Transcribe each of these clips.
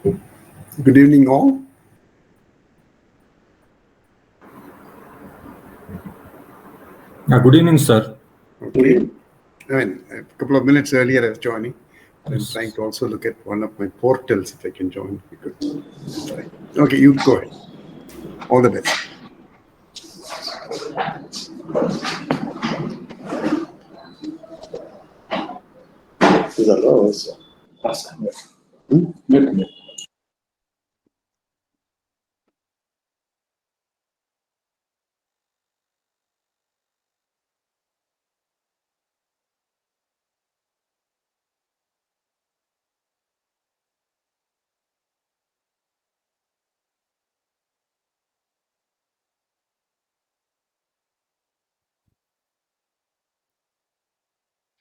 Good evening, all. Good evening, sir. Okay. I mean, a couple of minutes earlier I was joining. I'm trying Yes. to also look at one of my portals if I can join. Okay, you go ahead. All the best.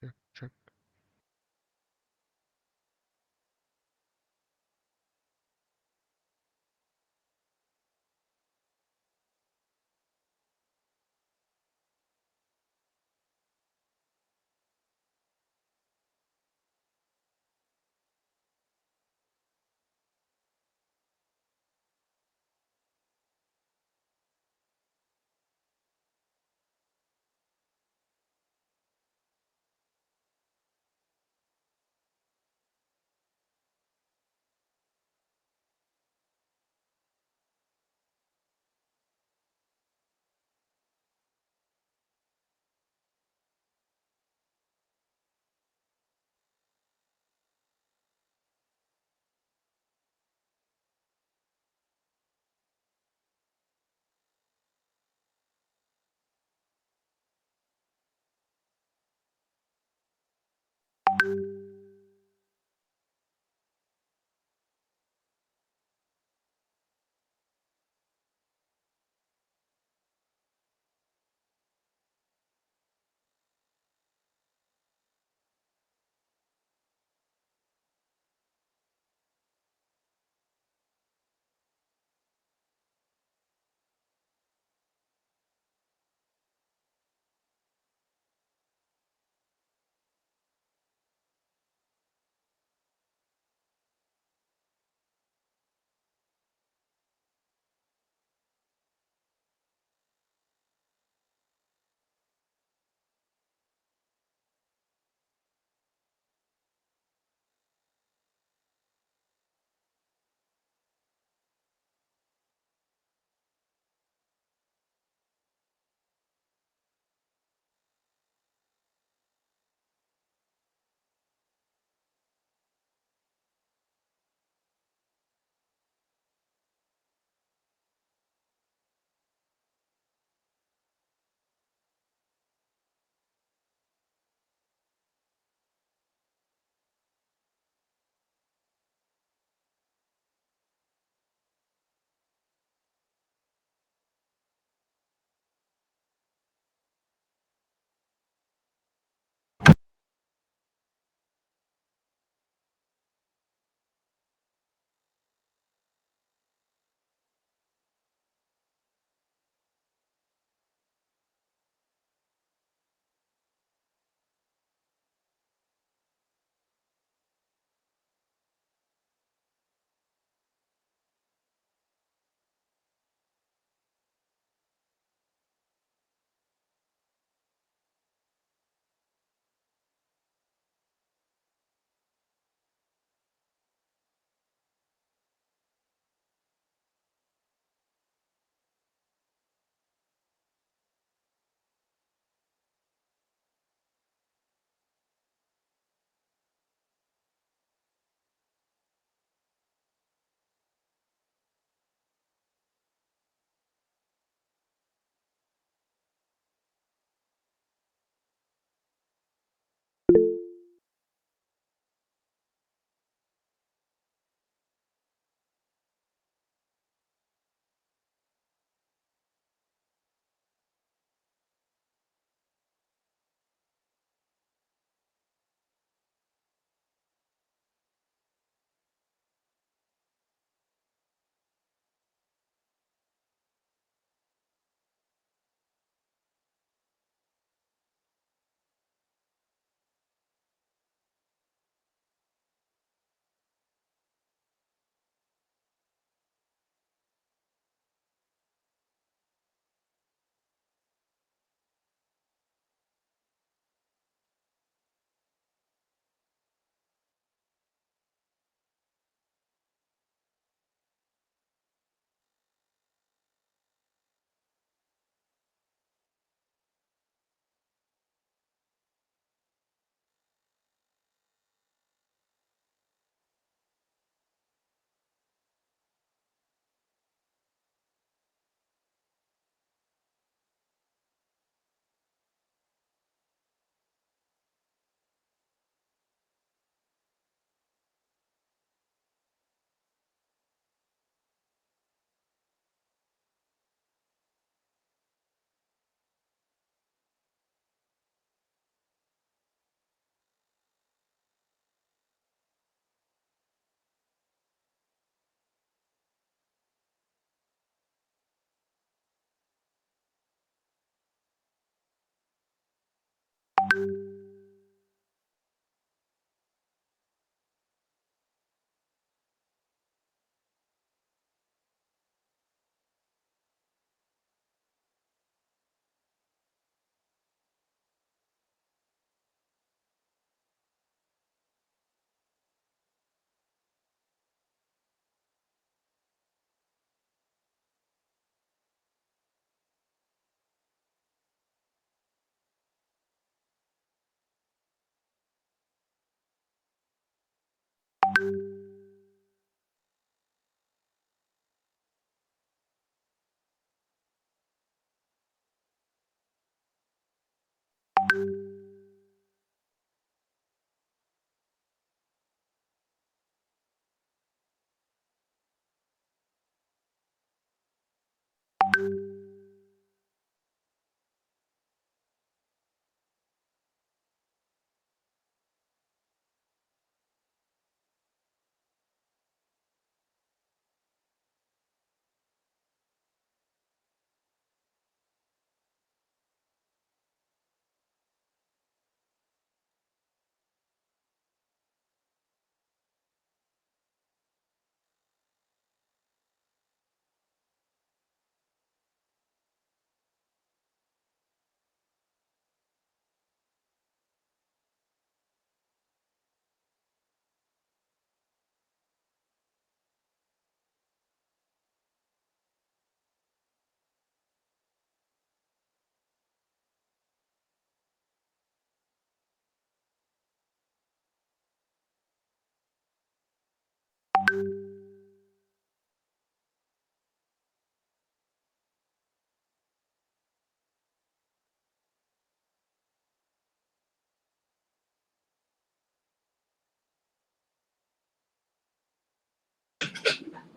Check, check.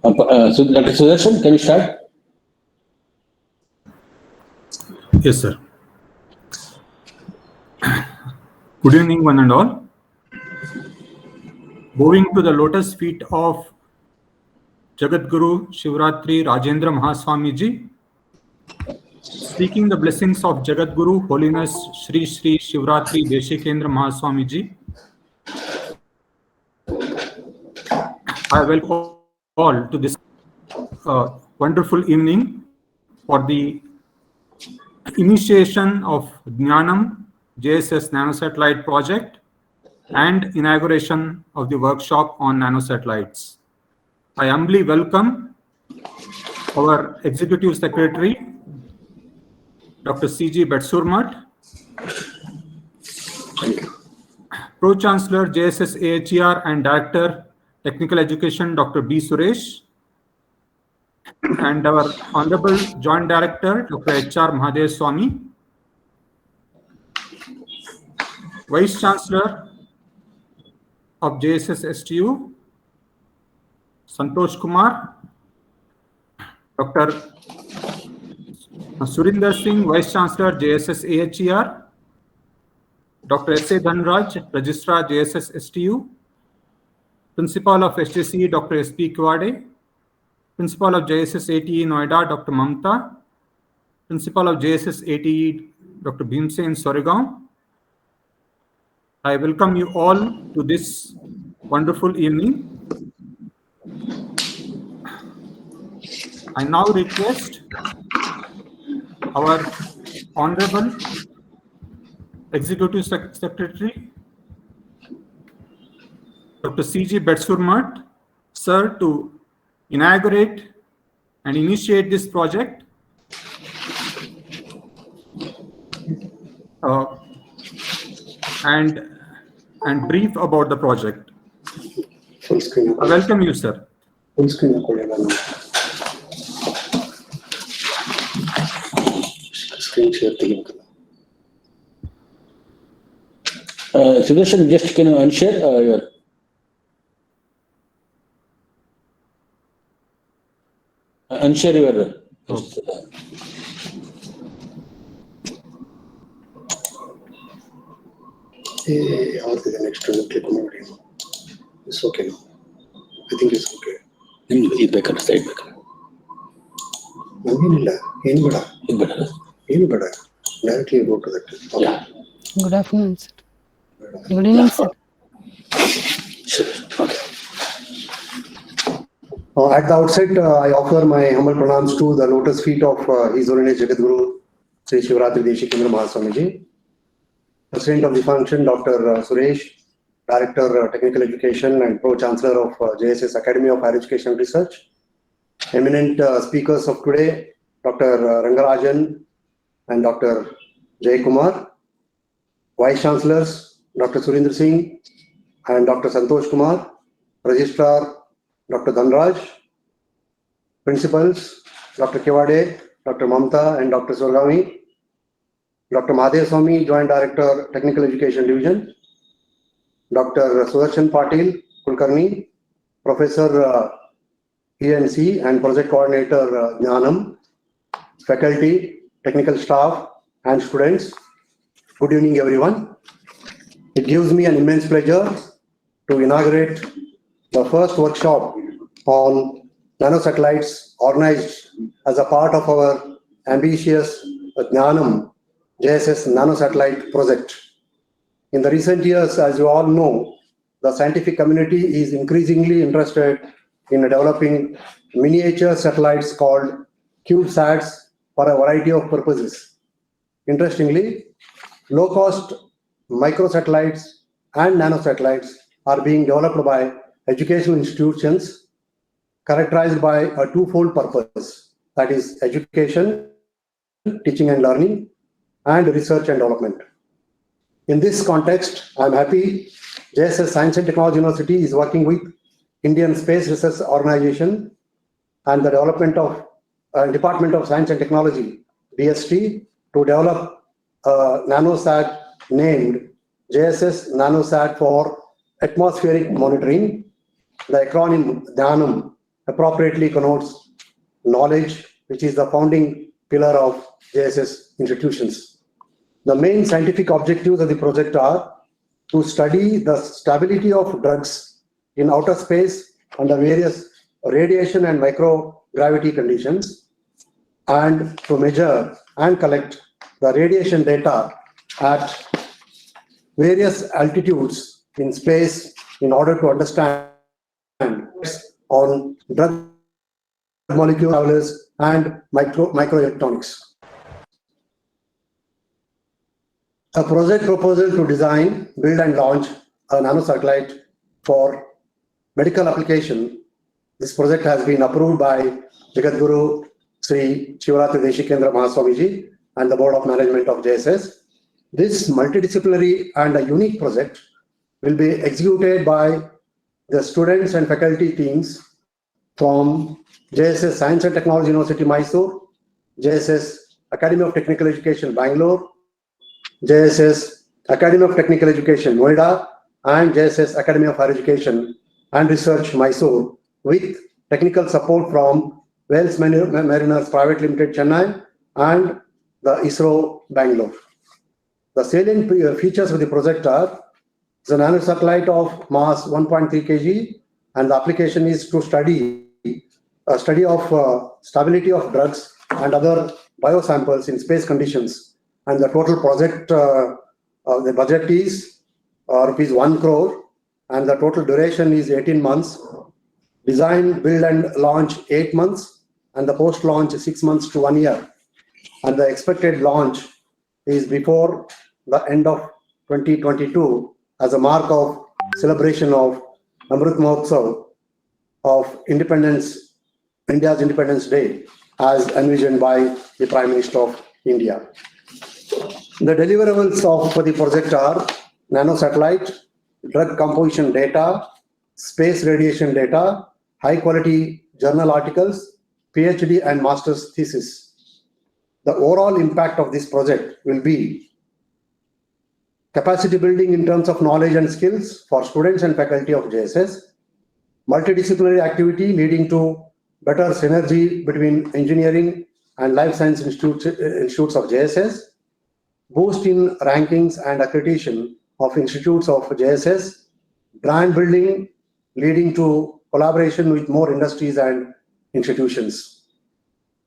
So, Dr. Sudarshan, can you start? Yes, sir. Good evening, one and all. Bowing to the lotus feet of Jagadguru Shivratri Rajendra Mahaswami Ji, seeking the blessings of Jagadguru Holiness Shri Shri Shivratri Deshikendra Mahaswami Ji, I welcome all to this wonderful evening for the initiation of Jnanam JSS nanosatellite project and inauguration of the workshop on nanosatellites. I humbly welcome our Executive Secretary, Dr. C.G. Betsurmat, Pro-Chancellor JSS AHER and Director Technical Education, Dr. B. Suresh, and our Honorable Joint Director, Dr. H.R. Mahadev Swami, Vice Chancellor of JSS STU, Santosh Kumar, Dr. Surinder Singh, Vice Chancellor JSS AHER, Dr. S.A. Dhanraj, Registrar JSS STU, Principal of SJC, Dr. S.P. Kiwade, Principal of JSS ATE Noida, Dr. Mamta, Principal of JSS ATE, Dr. Bhimsen Soregaon. I welcome you all to this wonderful evening. I now request our Honorable Executive Secretary, Dr. C.G. Betsurmat, sir, to inaugurate and initiate this project. And brief about the project. Full screen. I welcome you, sir. Full screen. Screen share. Sudarshan, just can you unshare your? Unshare your. Or the next one, click on it. It's okay. I think it's okay. It's better, side better. Any better. Directly go to that. Okay. Yeah. Good afternoon, sir. Good evening, sir. Sure. Okay. At the outset, I offer my humble pranams to the lotus feet of His Holiness Jagadguru Sri Shivratri Deshikendra Mahaswami Ji, President of the function, Dr. Suresh, Director Technical Education and Pro-Chancellor of JSS Academy of Higher Education and Research, eminent speakers of today, Dr. Rangarajan and Dr. Jay Kumar, Vice Chancellors, Dr. Surinder Singh and Dr. Santosh Kumar, Registrar, Dr. Dhanraj, Principals, Dr. Kiwade, Dr. Mamta and Dr. Sorgami, Dr. Mahadev Swami, Joint Director, Technical Education Division, Dr. Sudarshan Patil, Kulkarni, Professor ENC and Project Coordinator Jnanam, faculty, technical staff and students. Good evening, everyone. It gives me an immense pleasure to inaugurate the first workshop on nanosatellites organized as a part of our ambitious Jnanam JSS nanosatellite project. In the recent years, as you all know, the scientific community is increasingly interested in developing miniature satellites called CubeSats for a variety of purposes. Interestingly, low-cost microsatellites and nanosatellites are being developed by educational institutions characterized by a twofold purpose, that is education, teaching and learning, and research and development. In this context, I'm happy JSS Science and Technology University is working with Indian Space Research Organization and the development of Department of Science and Technology, DST, to develop a nanosat named JSS Nanosat for atmospheric monitoring. The acronym Jnanam appropriately connotes knowledge, which is the founding pillar of JSS institutions. The main scientific objectives of the project are to study the stability of drugs in outer space under various radiation and microgravity conditions, and to measure and collect the radiation data at various altitudes in space in order to understand on drug molecules and microelectronics. A project proposal to design, build and launch a nanosatellite for medical application. This project has been approved by Jagadguru Sri Shivaratri Deshikendra Mahaswamiji and the Board of Management of JSS. This multidisciplinary and a unique project will be executed by the students and faculty teams from JSS Science and Technology University, Mysore, JSS Academy of Technical Education, Bangalore, JSS Academy of Technical Education, Noida, and JSS Academy of Higher Education and Research, Mysore, with technical support from Wells Mariners Private Limited, Chennai, and the ISRO, Bangalore. The salient features of the project are the nanosatellite of mass 1.3 kg, and the application is to study stability of drugs and other biosamples in space conditions. And the total project, the budget is rupees 1 crore, and the total duration is 18 months. Design, build and launch 8 months, and the post-launch 6 months to 1 year. And the expected launch is before the end of 2022 as a mark of celebration of Amrit Mahotsav of Independence, India's Independence Day, as envisioned by the Prime Minister of India. The deliverables for the project are nanosatellite, drug composition data, space radiation data, high quality journal articles, PhD and master's thesis. The overall impact of this project will be capacity building in terms of knowledge and skills for students and faculty of JSS, multidisciplinary activity leading to better synergy between engineering and life science institutes of JSS, boost in rankings and accreditation of institutes of JSS, brand building leading to collaboration with more industries and institutions.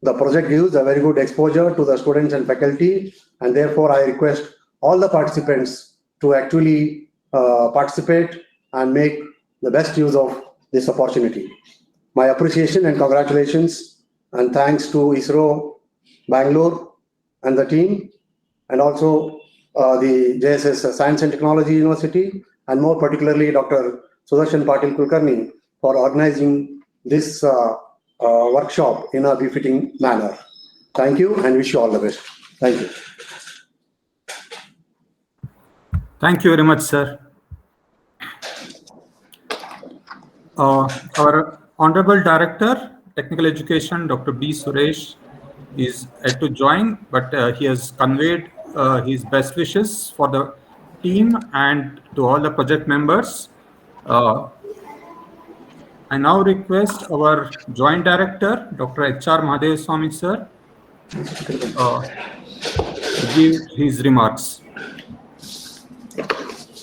The project gives a very good exposure to the students and faculty, and therefore I request all the participants to actually participate and make the best use of this opportunity. My appreciation and congratulations and thanks to ISRO Bangalore and the team, and also the JSS Science and Technology University, and more particularly Dr. Sudarshan Patil Kulkarni for organizing this workshop in a befitting manner. Thank you and wish you all the best. Thank you. Thank you very much, sir. Our Honorable Director, Technical Education, Dr. B. Suresh, is yet to join, but he has conveyed his best wishes for the team and to all the project members. I now request our Joint Director, Dr. H.R. Mahadevaswamy, sir, to give his remarks.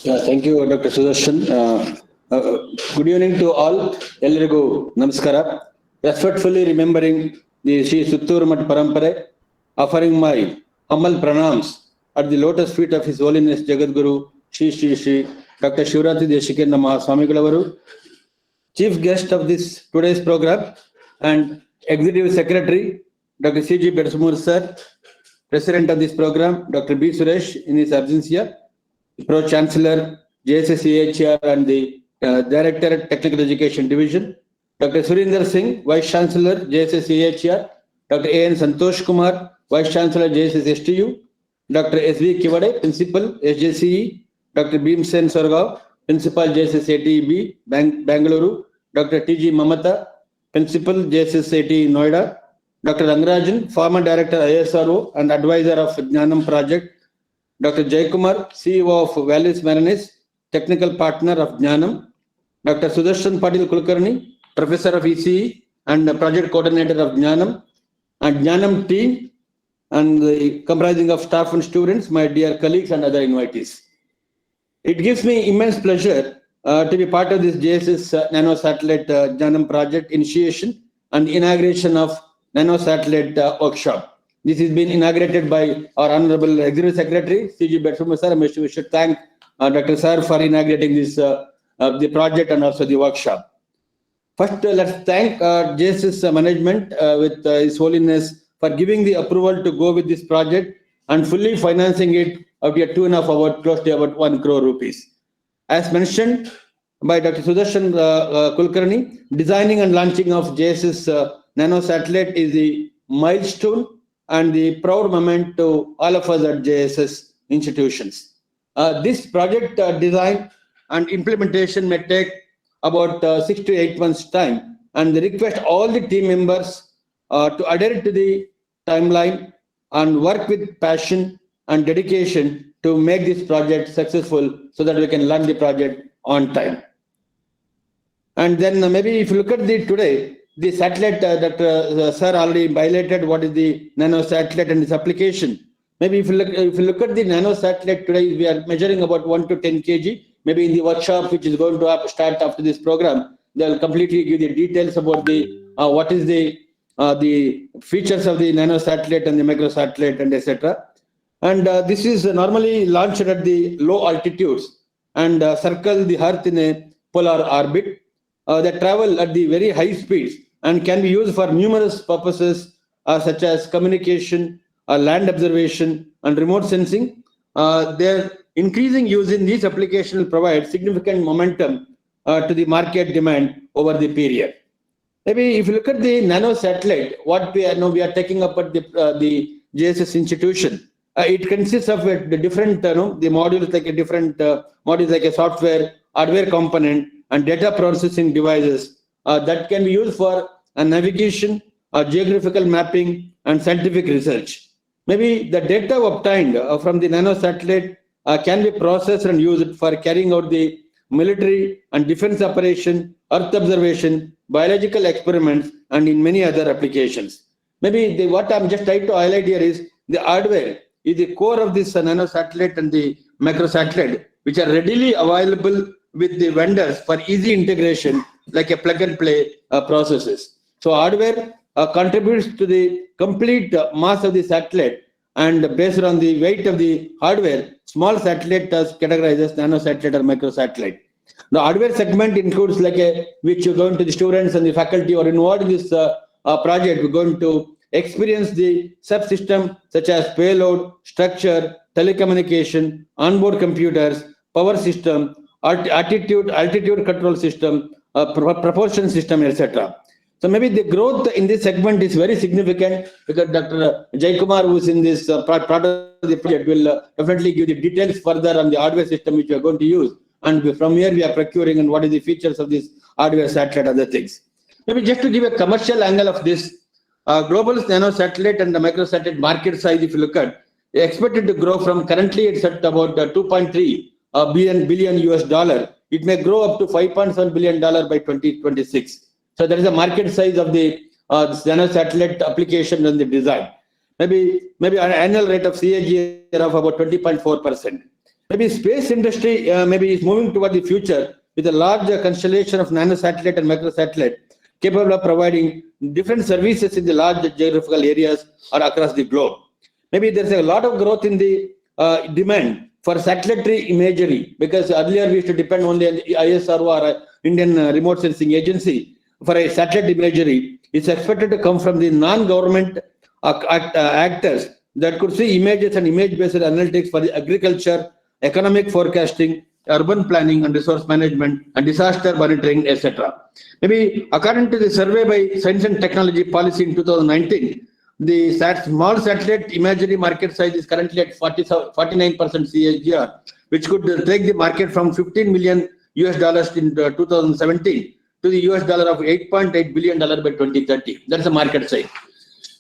Thank you, Dr. Sudarshan. Good evening to all. Ellarigu namaskara. Respectfully remembering the Sri Suttur Mat Parampare, offering my humble pranams at the lotus feet of His Holiness Jagadguru Sri Dr. Shivaratri Deshikendra Mahaswamigalaru, Chief Guest of this today's program, and Executive Secretary Dr. C.G. Bedsamur sir, President of this program Dr. B. Suresh in his absence here, Pro Chancellor JSS AHR and the Director Technical Education Division, Dr. Surinder Singh, Vice Chancellor JSS AHR, Dr. A.N. Santosh Kumar, Vice Chancellor JSS STU, Dr. S.V. Kivade, Principal SJCE, Dr. Bhimsen Sorgav, Principal JSS ATB, Bangalore, Dr. T.G. Mamata, Principal JSS AT Noida, Dr. Rangarajan, former Director ISRO and Advisor of Jnanam Project, Dr. Jaykumar, CEO of Wells Mariners, Technical Partner of Jnanam, Dr. Sudarshan Patil Kulkarni, Professor of ECE, and the project coordinator of Jnanam and Jnanam team, and comprising of staff and students, my dear colleagues and other invitees. It gives me immense pleasure to be part of this JSS Nano Satellite Jnanam project initiation and inauguration of Nano Satellite workshop. This has been inaugurated by our Honorable Executive Secretary, C.G. Betsumu sir. We should thank Dr. Sir for inaugurating this the project and also the workshop. First, let's thank JSS management with His Holiness for giving the approval to go with this project and fully financing it up to a tune of about close to about 1 crore rupees. As mentioned by Dr. Sudarshan Kulkarni, designing and launching of JSS Nano Satellite is the milestone and the proud moment to all of us at JSS institutions. This project design and implementation may take about 6 to 8 months' time, and they request all the team members to adhere to the timeline and work with passion and dedication to make this project successful so that we can launch the project on time. And then maybe if you look at today, the satellite that Sir already highlighted what is the nano satellite and its application. Maybe if you look at the nano satellite today, we are measuring about 1 to 10 kg. Maybe in the workshop which is going to start after this program, they will completely give the details about the what is the features of the nano satellite and the micro satellite and etc. And this is normally launched at the low altitudes and circle the Earth in a polar orbit. That travel at the very high speeds and can be used for numerous purposes such as communication, land observation, and remote sensing. Their increasing use in these applications will provide significant momentum to the market demand over the period. Maybe if you look at the nano satellite, what we are taking up at the JSS institution, it consists of the different the modules like a different modules like a software, hardware component, and data processing devices that can be used for navigation, geographical mapping, and scientific research. Maybe the data obtained from the nano satellite can be processed and used for carrying out the military and defense operation, earth observation, biological experiments, and in many other applications. Maybe what I'm just trying to highlight here is the hardware is the core of this nano satellite and the micro satellite, which are readily available with the vendors for easy integration, like a plug and play processes. So hardware contributes to the complete mass of the satellite, and based on the weight of the hardware, small satellite is categorized as nano satellite or micro satellite. The hardware segment includes which you're going to the students and the faculty or involved in this project, we're going to experience the subsystem such as payload, structure, telecommunication, onboard computers, power system, altitude control system, propulsion system, etc. So maybe the growth in this segment is very significant because Dr. Jaikumar, who is in this part of the project, will definitely give the details further on the hardware system which we are going to use. And from here we are procuring and what is the features of this hardware satellite, other things. Maybe just to give a commercial angle of this, global nano satellite and the micro satellite market size, if you look at, expected to grow from currently it's at about 2.3 billion US dollar. It may grow up to $5.7 billion by 2026. So there is a market size of the nano satellite application and the design. Maybe an annual rate of CAGR of about 20.4%. Maybe space industry maybe is moving toward the future with a large constellation of nano satellite and micro satellite capable of providing different services in the large geographical areas or across the globe. Maybe there's a lot of growth in the demand for satellite imagery, because earlier we used to depend only on the ISRO or Indian Remote Sensing Agency for a satellite imagery. It's expected to come from the non-government actors that could see images and image-based analytics for the agriculture, economic forecasting, urban planning and resource management, and disaster monitoring, etc. Maybe according to the survey by Science and Technology Policy in 2019, the small satellite imagery market size is currently at 49% CAGR, which could take the market from $15 million US in 2017 to the US dollar of $8.8 billion by 2030. That's the market size.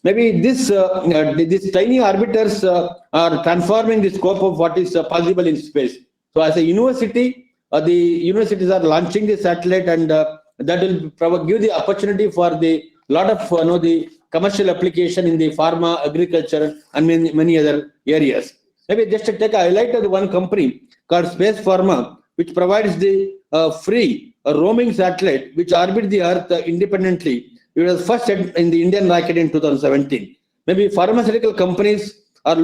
Maybe these tiny orbiters are transforming the scope of what is possible in space. So as a university, the universities are launching the satellite, and that will give the opportunity for the lot of the commercial application in the pharma, agriculture, and many other areas. Maybe just to take a highlight of the one company called Space Pharma, which provides the free roaming satellite which orbit the Earth independently. It was first in the Indian rocket in 2017. Maybe pharmaceutical companies are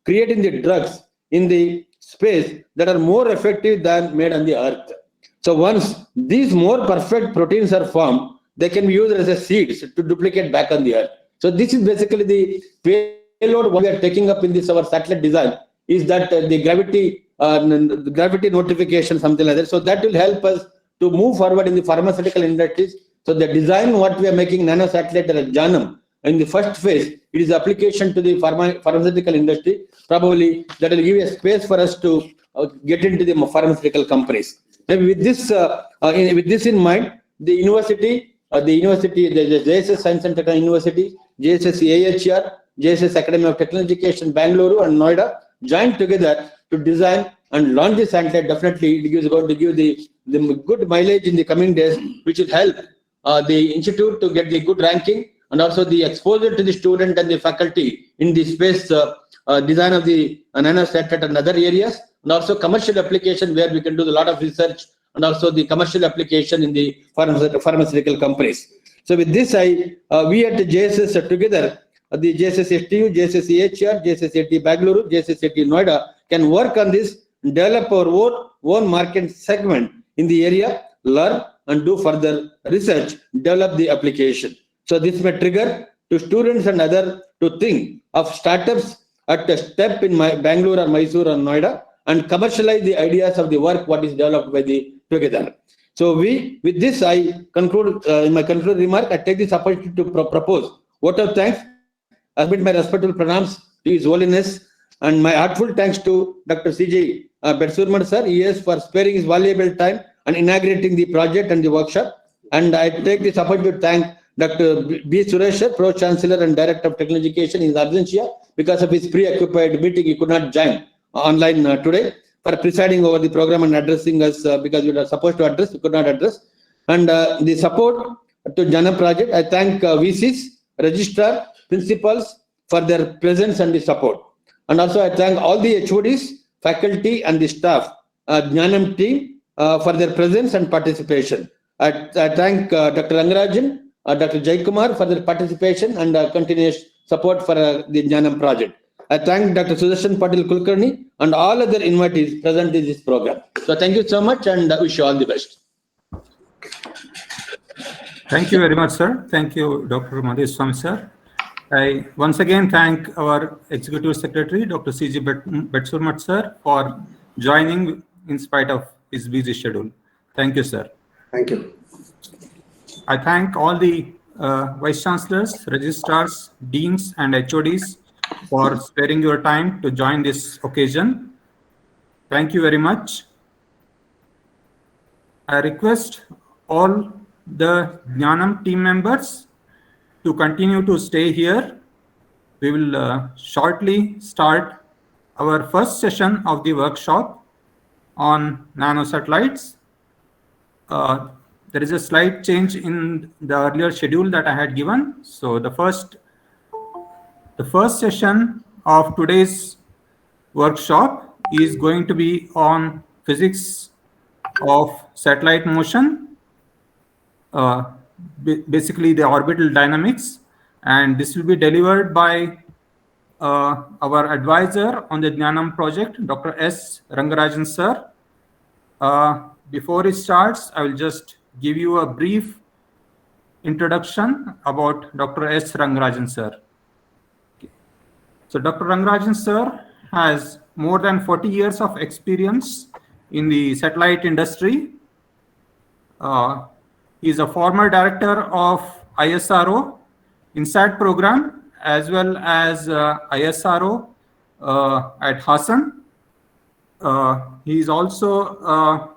creating the drugs in the space that are more effective than made on the Earth. So once these more perfect proteins are formed, they can be used as a seeds to duplicate back on the Earth. So this is basically the payload what we are taking up in this our satellite design is that the gravity notification, something like that. So that will help us to move forward in the pharmaceutical industries. So the design what we are making nano satellite at Jnanam in the first phase, it is application to the pharmaceutical industry. Probably that will give a space for us to get into the pharmaceutical companies. Maybe with this in mind, the JSS Science and Technology University, JSS AHR, JSS Academy of Technology Education, Bangalore and Noida joined together to design and launch the satellite. Definitely, it is going to give the good mileage in the coming days, which will help the institute to get the good ranking and also the exposure to the student and the faculty in the space design of the nano satellite and other areas, and also commercial application where we can do a lot of research and also the commercial application in the pharmaceutical companies. So with this, we at the JSS together, the JSS STU, JSS AHR, JSS AT Bangalore, JSS AT Noida can work on this, develop our own market segment in the area, learn and do further research, develop the application. So this may trigger to students and other to think of startups at a step in Bangalore or Mysore or Noida and commercialize the ideas of the work what is developed by the together. So with this, I conclude in my concluding remark. I take this opportunity to propose vote of thanks. I submit my respectful pranams to His Holiness and my heartful thanks to Dr. C.J. Betsurman sir, ES, for sparing his valuable time and inaugurating the project and the workshop. And I take this opportunity to thank Dr. B. Suresh, Pro Chancellor and Director of Technical Education in Argentina, because of his preoccupied meeting, he could not join online today, for presiding over the program and addressing us because we were supposed to address, we could not address. And the support to Jnanam project, I thank VCs, registrar, principals for their presence and the support. And also I thank all the HODs, faculty and the staff, Jnanam team for their presence and participation. I thank Dr. Rangarajan, Dr. Jaikumar for their participation and continuous support for the Jnanam project. I thank Dr. Sudarshan Patil Kulkarni and all other invitees present in this program. So thank you so much and wish you all the best. Thank you very much, sir. Thank you, Dr. Madheswamy, sir. I once again thank our Executive Secretary, Dr. C.J. Betsurmat, sir, for joining in spite of his busy schedule. Thank you, sir. Thank you. I thank all the Vice Chancellors, Registrars, Deans, and HODs for sparing your time to join this occasion. Thank you very much. I request all the Jnanam team members to continue to stay here. We will shortly start our first session of the workshop on nanosatellites. There is a slight change in the earlier schedule that I had given. So the first session of today's workshop is going to be on physics of satellite motion, basically the orbital dynamics, and this will be delivered by our advisor on the Jnanam project, Dr. S. Rangarajan sir. Before it starts, I will just give you a brief introduction about Dr. S. Rangarajan sir. Okay. So Dr. Rangarajan sir has more than 40 years of experience in the satellite industry. He is a former director of ISRO INSAT program as well as ISRO at Hassan. He is also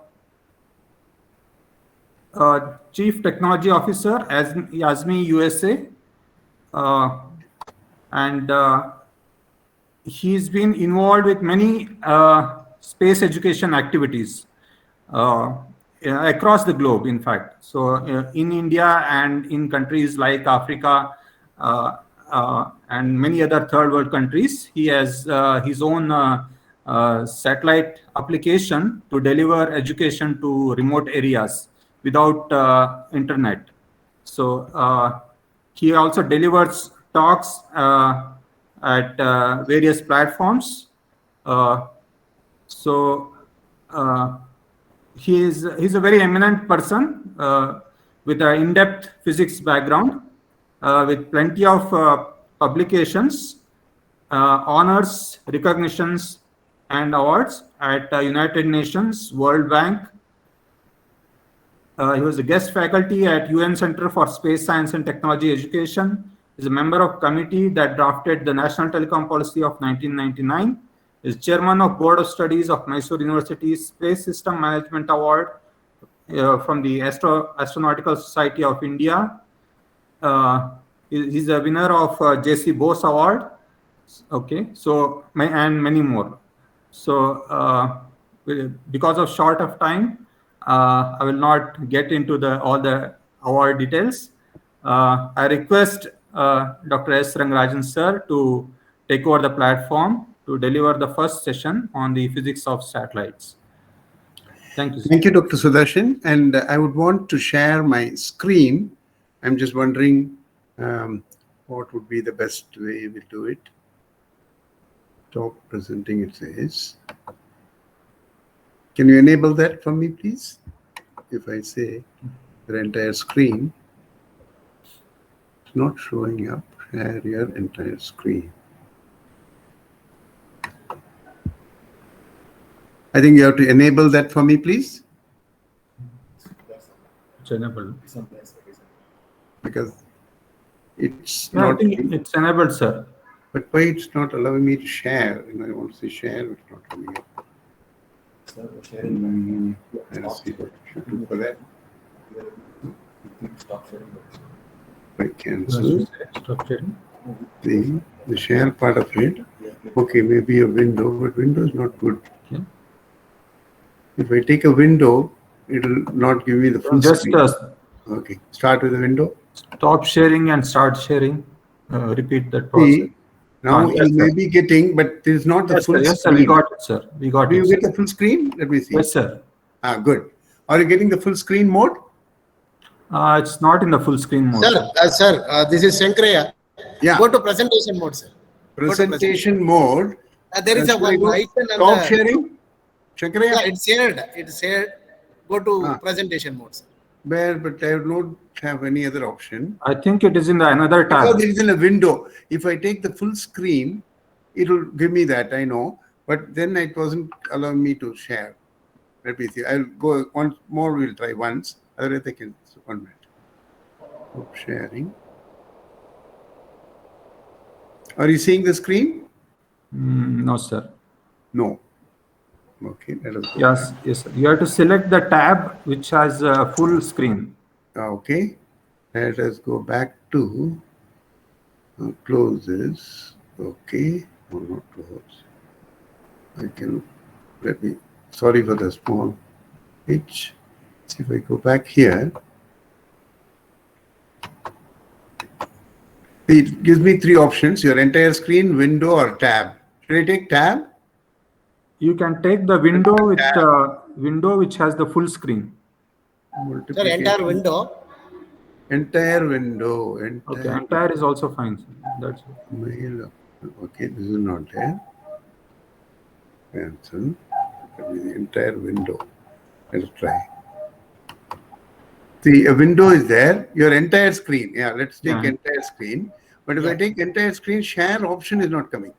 Chief Technology Officer at YASMI USA, and he's been involved with many space education activities. across the globe, in fact. So in India and in countries like Africa and many other third world countries, he has his own satellite application to deliver education to remote areas without internet. So he also delivers talks at various platforms. So he's a very eminent person with an in-depth physics background, with plenty of publications, honors, recognitions, and awards at United Nations, World Bank. He was a guest faculty at UN Center for Space Science and Technology Education. He's a member of committee that drafted the National Telecom Policy of 1999. Is chairman of Board of Studies of Mysore University's Space System Management Award from the Astronautical Society of India. He's a winner of J.C. Bose Award. Okay, so and many more. So because of short of time, I will not get into all the award details. I request Dr. S. Rangarajan sir to take over the platform to deliver the first session on the physics of satellites. Thank you, sir. Thank you, Dr. Sudarshan. And I would want to share my screen. I'm just wondering what would be the best way we do it. Stop presenting, it says. Can you enable that for me, please? If I say the entire screen, it's not showing up. Share your entire screen. I think you have to enable that for me, please. It's enabled. Because it's Yeah, I not. think it's enabled, sir. But why it's not allowing me to share? I want to say share, but it's not coming up. Let's see what I should do for that. I cancel Stop sharing. the share part of it. Okay, maybe a window, but window is not good. Okay. If I take a window, it will not give me the full Just screen. Okay, start with the window. stop sharing and start sharing. Repeat that process. See, now Yes, you may sir. be getting, but this is not the Yes, full sir. Yes, sir. screen. We got it, sir. We got Do it. you Sir. get the full screen? Let me see. Yes, sir. Good. Are you getting the full screen mode? It's not in the full screen mode. Sir, this is Shankaraya. Yeah. Go to presentation mode, sir. Presentation mode. There is a Should I one go icon and stop sharing. Shankaraya? yeah, it's shared. It's shared. Go to presentation mode, sir. Where, but I don't have any other option. I think it is in the another tab. Because it is in a window. If I take the full screen, it will give me that, I know. But then it wasn't allowing me to share. Let me see. I'll go once more. We'll try once. Otherwise, I can. 1 minute. Stop sharing. Are you seeing the screen? No, sir. No. Okay. Let us go Yes, yes, sir. You have to select the tab which has a full screen. back. Okay. Let us go back to close this. Okay. No, not close. I can. Let me. Sorry for the small pitch. See if I go back here. It gives me 3 options: your entire screen, window, or tab. Should I take tab? You can take the window which has the full screen. Sir, Multiplication. entire window. Entire window. Okay, entire is also fine, sir. That's it. Mail. Okay, this is not there. Cancel. That is the entire window. Let's try. See, a window is there. Your entire screen. Yeah, let's take Yeah. entire screen. But if I take entire screen, share option is not coming.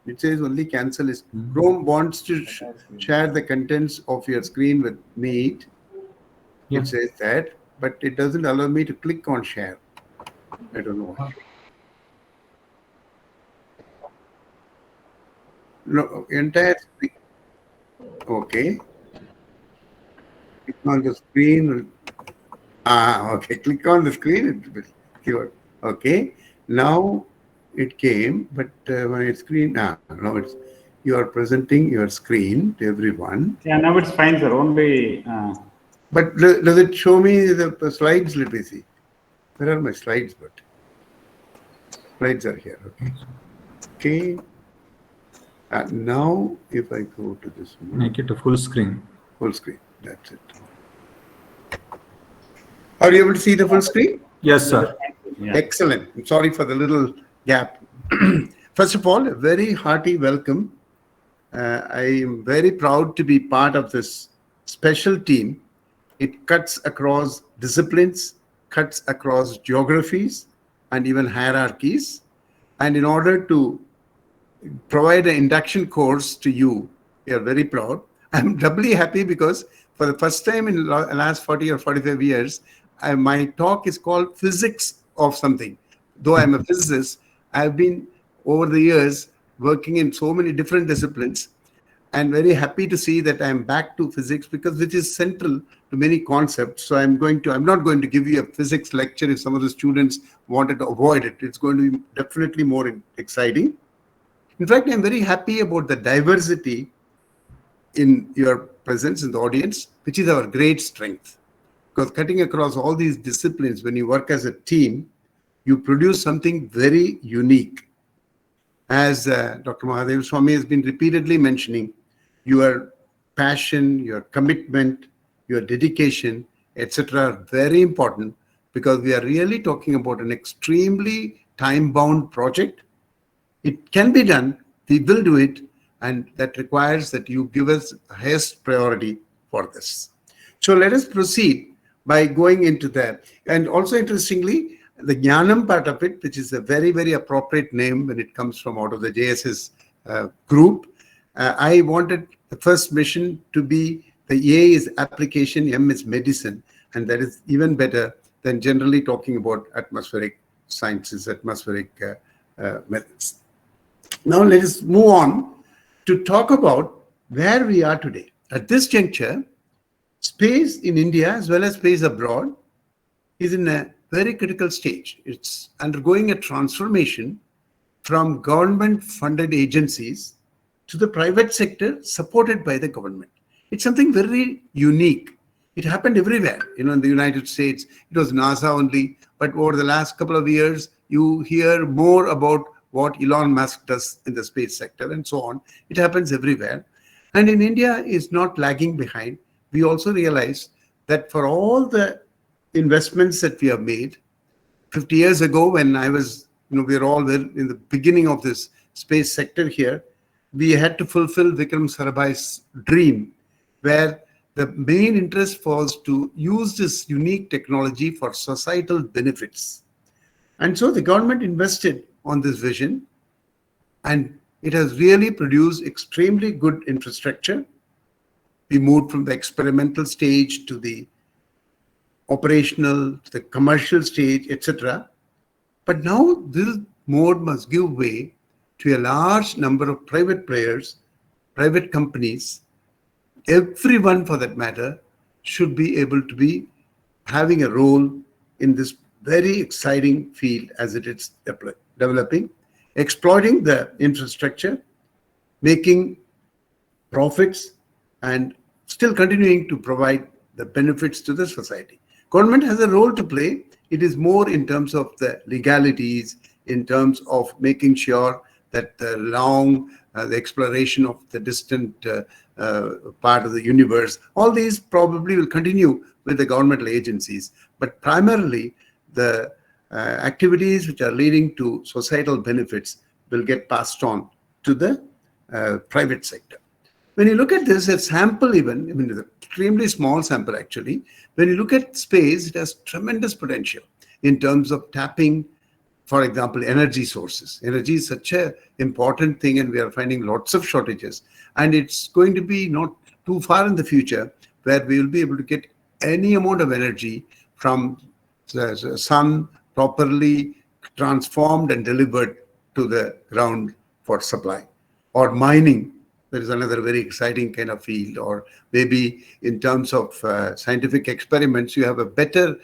It says only cancel is. Chrome wants to share the contents of your screen with Meet. Yeah. It says that, but it doesn't allow me to click on share. I don't know why. No, entire screen. Okay. Click on the screen. Okay. Click on the screen. It will give. Okay. Now it came, but my screen. Now it's you are presenting your screen to everyone. Yeah, now it's fine, sir. Only But does it show me the slides? Let me see. Where are my slides? But slides are here. Okay. Okay. And now, if I go to this one, Make it a full screen. full screen. That's it. Are you able to see the full screen? Yes, sir. Excellent. I'm sorry for the little gap. First of all, a very hearty welcome. I am very proud to be part of this special team. It cuts across disciplines, cuts across geographies, and even hierarchies. And in order to provide an induction course to you, we are very proud. I'm doubly happy because for the first time in the last 40 or 45 years, my talk is called Physics of Something. Though I'm a physicist, I've been over the years working in so many different disciplines, and very happy to see that I'm back to physics, because which is central to many concepts. So I'm not going to give you a physics lecture if some of the students wanted to avoid it. It's going to be definitely more exciting. In fact, I'm very happy about the diversity in your presence in the audience, which is our great strength. Because cutting across all these disciplines, when you work as a team, you produce something very unique. As Dr. Mahadev Swami has been repeatedly mentioning, your passion, your commitment, your dedication, etc. are very important, because we are really talking about an extremely time-bound project. It can be done, we will do it, and that requires that you give us highest priority for this. So let us proceed by going into that. And also interestingly, the Jnanam part of it, which is a very, very appropriate name when it comes from out of the JSS group. I wanted the first mission to be the A is application, M is medicine, and that is even better than generally talking about atmospheric sciences, atmospheric methods. Now let us move on to talk about where we are today. At this juncture, space in India as well as space abroad is in a very critical stage. It's undergoing a transformation from government-funded agencies to the private sector supported by the government. It's something very unique. It happened everywhere. In the United States, it was NASA only, but over the last couple of years, you hear more about what Elon Musk does in the space sector and so on. It happens everywhere. And in India is not lagging behind. We also realize that for all the investments that we have made, 50 years ago when I was, we were all in the beginning of this space sector here, we had to fulfill Vikram Sarabhai's dream, where the main interest was to use this unique technology for societal benefits. And so the government invested on this vision, and it has really produced extremely good infrastructure. We moved from the experimental stage to the operational, to the commercial stage, etc. But now this mode must give way to a large number of private players, private companies. Everyone, for that matter, should be able to be having a role in this very exciting field as it is developing, exploiting the infrastructure, making profits, and still continuing to provide the benefits to the society. Government has a role to play. It is more in terms of the legalities, in terms of making sure that the exploration of the distant part of the universe, all these probably will continue with the governmental agencies. But primarily, the activities which are leading to societal benefits will get passed on to the private sector. When you look at this, a sample even, it's an extremely small sample actually. When you look at space, it has tremendous potential in terms of tapping, for example, energy sources. Energy is such an important thing, and we are finding lots of shortages. And it's going to be not too far in the future where we will be able to get any amount of energy from the sun properly transformed and delivered to the ground for supply. Or mining, there is another very exciting kind of field. Or maybe in terms of scientific experiments, you have a better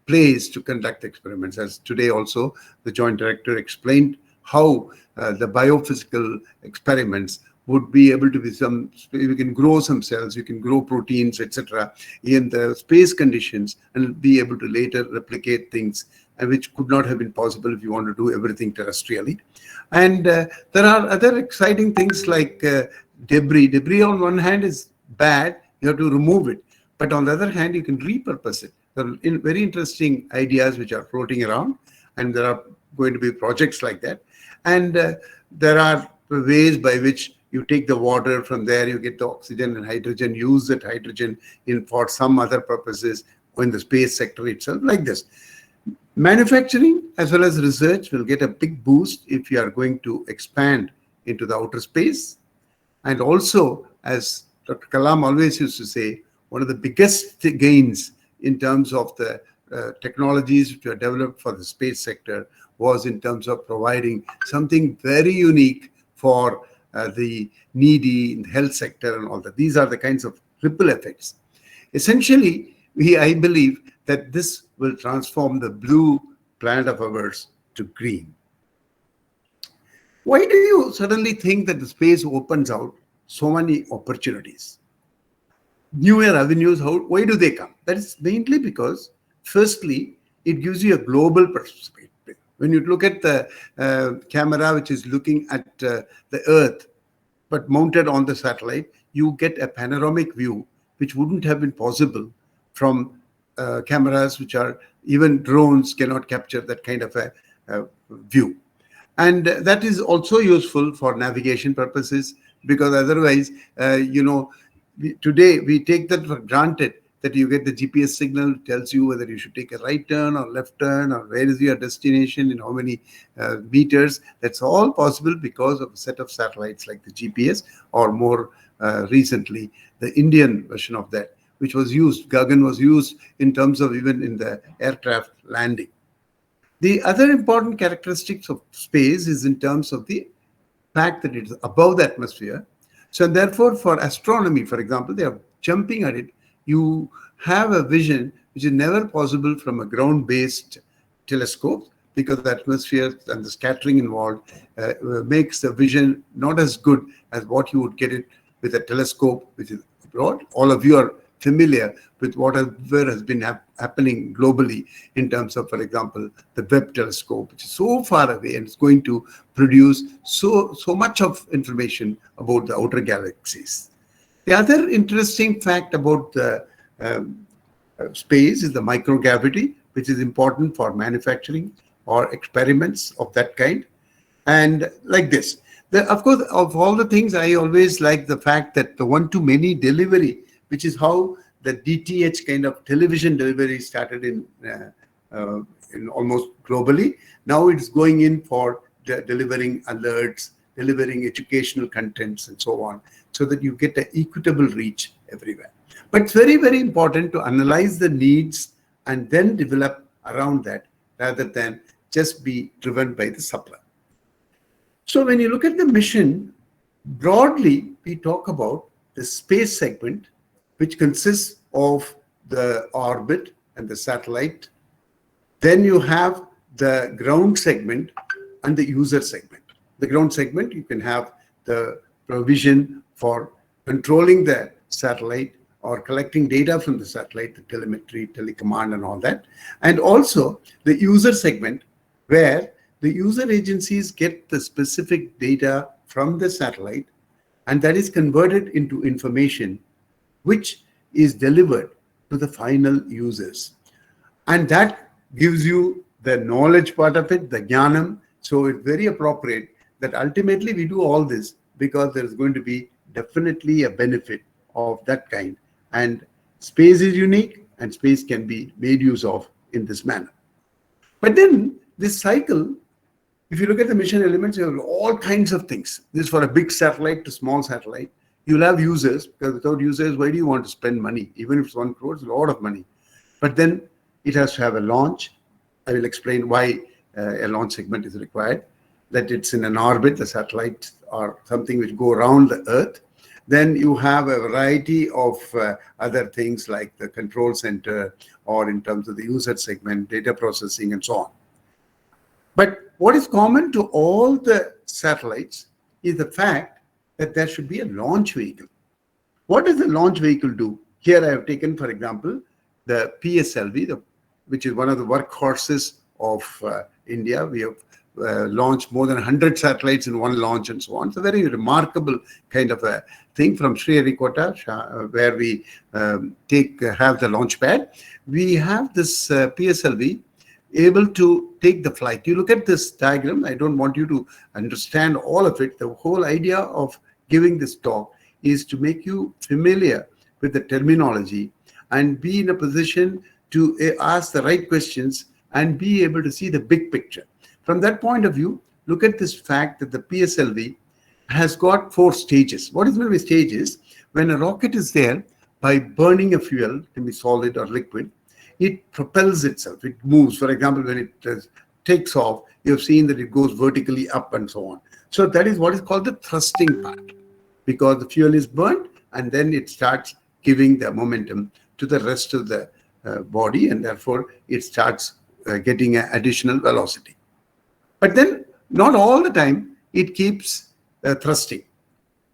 place to conduct experiments. As today also, the Joint Director explained how the biophysical experiments would be able to be you can grow some cells, you can grow proteins, etc. in the space conditions and be able to later replicate things, which could not have been possible if you want to do everything terrestrially. And there are other exciting things like debris. Debris on one hand is bad, you have to remove it. But on the other hand, you can repurpose it. There are very interesting ideas which are floating around, and there are going to be projects like that. And there are ways by which you take the water from there, you get the oxygen and hydrogen, use that hydrogen for some other purposes in the space sector itself, like this. Manufacturing as well as research will get a big boost if you are going to expand into the outer space. And also, as Dr. Kalam always used to say, one of the biggest gains in terms of the technologies which were developed for the space sector was in terms of providing something very unique for the needy in the health sector and all that. These are the kinds of ripple effects. Essentially, I believe that this will transform the blue planet of ours to green. Why do you suddenly think that the space opens out so many opportunities? Newer avenues, why do they come? That is mainly because, firstly, it gives you a global perspective. When you look at the camera which is looking at the Earth, but mounted on the satellite, you get a panoramic view, which wouldn't have been possible from cameras which are, even drones cannot capture that kind of a view. And that is also useful for navigation purposes, because otherwise, today we take that for granted, that you get the GPS signal, tells you whether you should take a right turn or left turn, or where is your destination in how many meters. That's all possible because of a set of satellites like the GPS, or more recently, the Indian version of that, which was used, Gagan was used in terms of even in the aircraft landing. The other important characteristics of space is in terms of the fact that it is above the atmosphere. So therefore, for astronomy, for example, they are jumping at it. You have a vision which is never possible from a ground-based telescope, because the atmosphere and the scattering involved makes the vision not as good as what you would get it with a telescope which is abroad. All of you are familiar with whatever has been happening globally in terms of, for example, the Webb telescope, which is so far away and it's going to produce so much of information about the outer galaxies. The other interesting fact about the space is the microgravity, which is important for manufacturing or experiments of that kind. And like this, of course, of all the things, I always like the fact that the one-to-many delivery, which is how the DTH kind of television delivery started in almost globally. Now it's going in for delivering alerts, delivering educational contents, and so on, so that you get an equitable reach everywhere. But it's very, very important to analyze the needs and then develop around that, rather than just be driven by the supply. So when you look at the mission, broadly, we talk about the space segment, which consists of the orbit and the satellite. Then you have the ground segment and the user segment. The ground segment, you can have the provision for controlling the satellite or collecting data from the satellite, the telemetry, telecommand, and all that. And also the user segment, where the user agencies get the specific data from the satellite, and that is converted into information which is delivered to the final users. And that gives you the knowledge part of it, the Jnanam. So it's very appropriate that ultimately we do all this because there's going to be definitely a benefit of that kind. And space is unique, and space can be made use of in this manner. But then this cycle, if you look at the mission elements, you have all kinds of things. This is for a big satellite to small satellite. You'll have users, because without users, why do you want to spend money? Even if it's 1 crore, it's a lot of money. But then it has to have a launch. I will explain why a launch segment is required. That it's in an orbit, the satellites are something which go around the Earth. Then you have a variety of other things like the control center, or in terms of the user segment, data processing, and so on. But what is common to all the satellites is the fact that there should be a launch vehicle. What does the launch vehicle do? Here I have taken, for example, the PSLV, which is one of the workhorses of India. We have launched more than 100 satellites in one launch and so on. It's a very remarkable kind of a thing from Sriharikota, where we have the launch pad. We have this PSLV able to take the flight. You look at this diagram. I don't want you to understand all of it. The whole idea of giving this talk is to make you familiar with the terminology and be in a position to ask the right questions and be able to see the big picture. From that point of view, look at this fact that the PSLV has got 4 stages. What is meant by stages? When a rocket is there, by burning a fuel, it can be solid or liquid, it propels itself. It moves. For example, when it takes off, you have seen that it goes vertically up and so on. So that is what is called the thrusting part, because the fuel is burned and then it starts giving the momentum to the rest of the body, and therefore it starts getting an additional velocity. But then not all the time it keeps thrusting,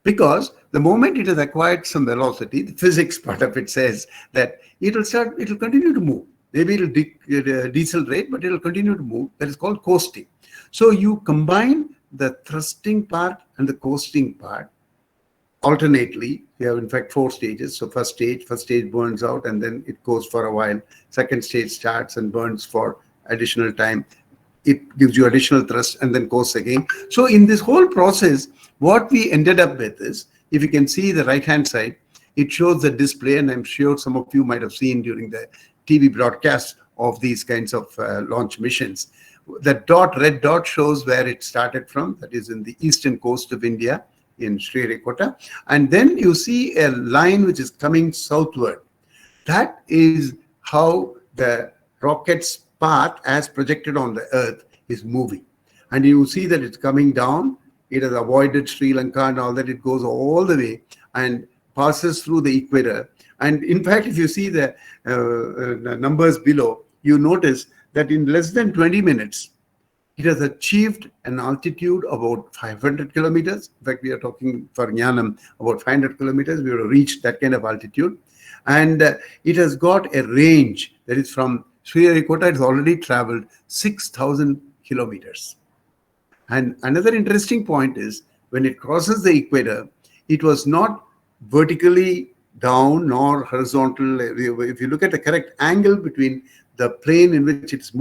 because the moment it has acquired some velocity, the physics part of it says that it will continue to move. Maybe it will decelerate, but it will continue to move. That is called coasting. So you combine the thrusting part and the coasting part alternately. You have in fact 4 stages. So first stage burns out and then it goes for a while. Second stage starts and burns for additional time. It gives you additional thrust and then coasts again. So in this whole process, what we ended up with is, if you can see the right hand side, it shows the display, and I'm sure some of you might have seen during the TV broadcast of these kinds of launch missions. The red dot shows where it started from, that is in the eastern coast of India, in Sriharikota. And then you see a line which is coming southward. That is how the rocket's path as projected on the earth is moving. And you see that it's coming down. It has avoided Sri Lanka and all that. It goes all the way and passes through the equator. And in fact, if you see the numbers below, you notice that in less than 20 minutes, it has achieved an altitude about 500 kilometers. In fact, we are talking for Jnanam about 500 kilometers. We have reached that kind of altitude. And it has got a range that is from Sriharikota. It's already traveled 6,000 kilometers. And another interesting point is, when it crosses the equator, it was not vertically down nor horizontal. If you look at the correct angle between the plane in which it's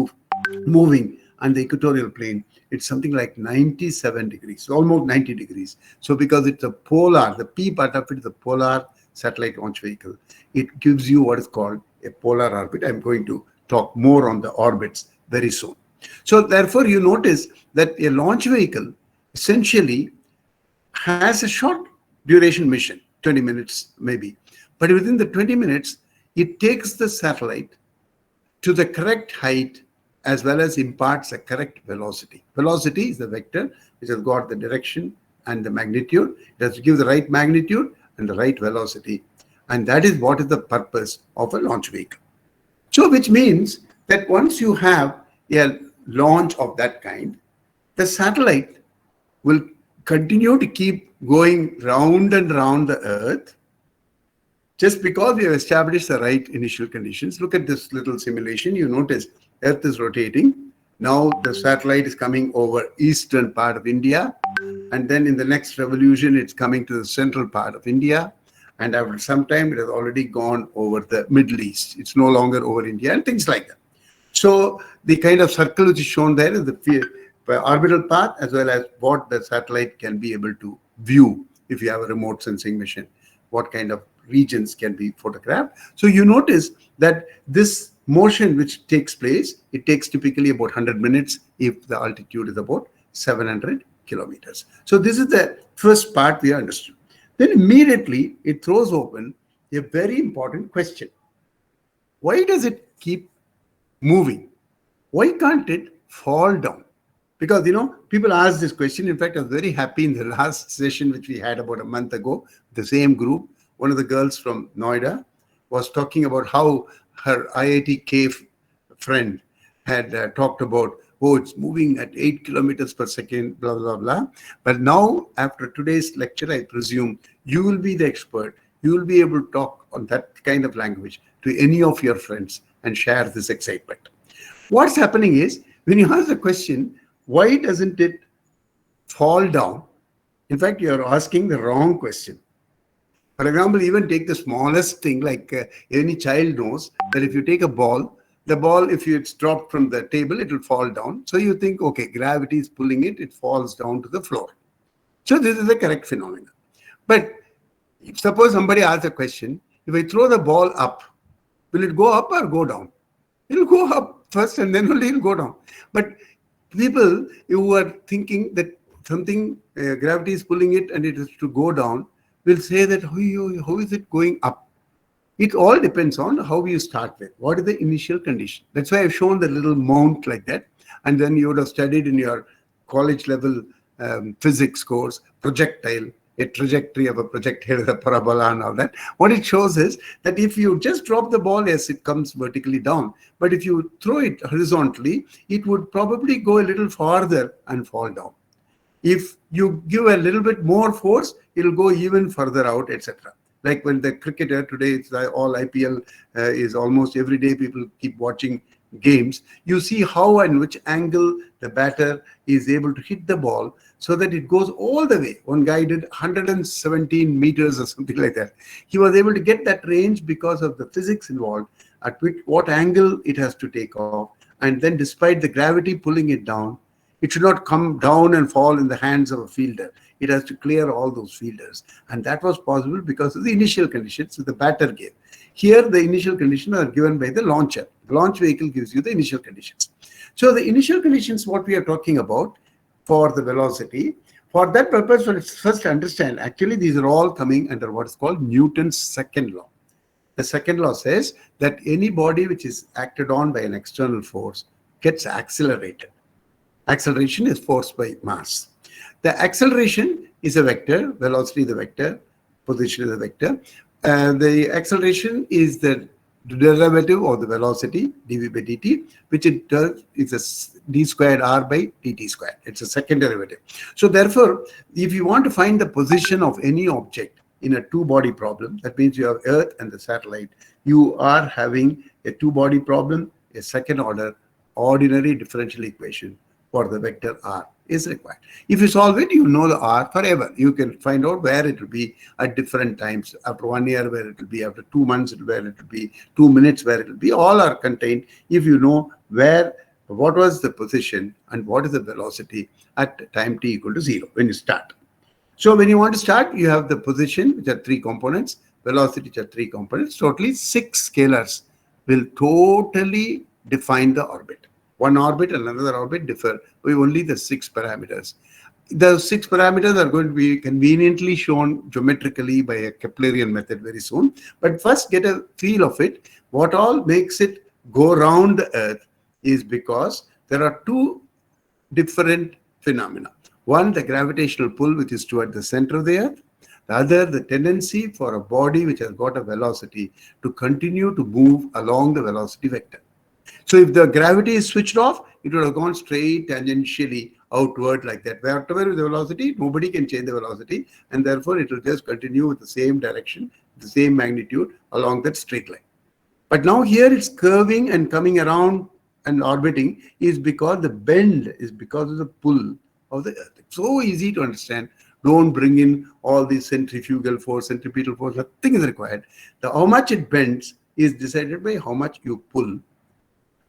moving and the equatorial plane, it's something like 97 degrees, almost 90 degrees. So because it's a polar, the P part of it is a polar satellite launch vehicle, it gives you what is called a polar orbit. I'm going to talk more on the orbits very soon. So therefore, you notice that a launch vehicle essentially has a short duration mission, 20 minutes maybe. But within the 20 minutes, it takes the satellite to the correct height as well as imparts a correct velocity. Velocity is the vector which has got the direction and the magnitude. It has to give the right magnitude and the right velocity. And that is what is the purpose of a launch vehicle. So which means that once you have a launch of that kind, the satellite will continue to keep going round and round the Earth, just because we have established the right initial conditions. Look at this little simulation. You notice Earth is rotating. Now the satellite is coming over eastern part of India. And then in the next revolution, it's coming to the central part of India. And after some time, it has already gone over the Middle East. It's no longer over India and things like that. So the kind of circle which is shown there is the orbital path, as well as what the satellite can be able to view if you have a remote sensing mission, what kind of regions can be photographed. So you notice that this motion which takes place, it takes typically about 100 minutes if the altitude is about 700 kilometers. So this is the first part we understood. Then immediately it throws open a very important question. Why does it keep moving? Why can't it fall down? Because, people ask this question. In fact, I was very happy in the last session, which we had about a month ago, the same group. One of the girls from Noida was talking about how her IIT K friend had talked about oh, it's moving at 8 kilometers per second, blah, blah, blah. But now, after today's lecture, I presume you will be the expert. You will be able to talk on that kind of language to any of your friends and share this excitement. What's happening is, when you ask the question, why doesn't it fall down? In fact, you're asking the wrong question. For example, even take the smallest thing, like any child knows that if you take a ball, the ball, if it's dropped from the table, it will fall down. So you think, okay, gravity is pulling it, it falls down to the floor. So this is the correct phenomenon. But if suppose somebody asks a question, if I throw the ball up, will it go up or go down? It will go up first and then only it will go down. But people who are thinking that something, gravity is pulling it and it is to go down, will say that, how is it going up? It all depends on how you start with. What is the initial condition? That's why I've shown the little mount like that. And then you would have studied in your college level physics course, projectile, a trajectory of a projectile, a parabola and all that. What it shows is that if you just drop the ball, yes, it comes vertically down. But if you throw it horizontally, it would probably go a little farther and fall down. If you give a little bit more force, it'll go even further out, etc. Like when the cricketer today, it's all IPL is almost every day people keep watching games. You see how and which angle the batter is able to hit the ball so that it goes all the way. One guy did 117 meters or something like that. He was able to get that range because of the physics involved, at what angle it has to take off. And then despite the gravity pulling it down, it should not come down and fall in the hands of a fielder. It has to clear all those fielders. And that was possible because of the initial conditions that the batter gave. Here, the initial conditions are given by the launcher. The launch vehicle gives you the initial conditions. So the initial conditions, what we are talking about for the velocity, for that purpose, let's first understand, actually, these are all coming under what is called Newton's second law. The second law says that any body which is acted on by an external force gets accelerated. Acceleration is force by mass. The acceleration is a vector, velocity is a vector, position is a vector. The acceleration is the derivative of the velocity, dv by dt, which it does is a d squared r by dt squared. It's a second derivative. So therefore, if you want to find the position of any object in a two-body problem, that means you have Earth and the satellite, you are having a two-body problem, a second order ordinary differential equation for the vector r is required. If you solve it, you know the r forever. You can find out where it will be at different times. After 1 year, where it will be. After 2 months, where it will be. 2 minutes, where it will be. All are contained if you know what was the position and what is the velocity at time t equal to 0 when you start. So when you want to start, you have the position, which are 3 components, velocity, which are 3 components. Totally 6 scalars will totally define the orbit. One orbit and another orbit differ by only the 6 parameters. The 6 parameters are going to be conveniently shown geometrically by a Keplerian method very soon. But first get a feel of it. What all makes it go around the Earth is because there are 2 different phenomena. One, the gravitational pull, which is toward the center of the Earth. The other, the tendency for a body which has got a velocity to continue to move along the velocity vector. So if the gravity is switched off, it would have gone straight tangentially outward like that. Whatever is the velocity, nobody can change the velocity, and therefore it will just continue with the same direction, the same magnitude along that straight line. But now here it's curving and coming around and orbiting is because the bend is because of the pull of the Earth. It's so easy to understand. Don't bring in all the centrifugal force, centripetal force, nothing is required. How much it bends is decided by how much you pull.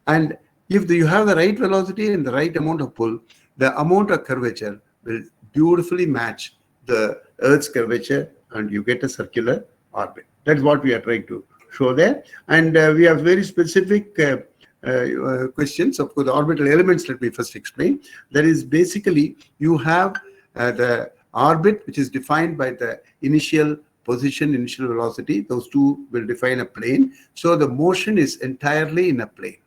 And if you have the right velocity and the right amount of pull, the amount of curvature will beautifully match the Earth's curvature and you get a circular orbit. That's what we are trying to show there. And we have very specific questions. Of course, the orbital elements, let me first explain. That is basically you have the orbit, which is defined by the initial position, initial velocity. Those two will define a plane. So the motion is entirely in a plane.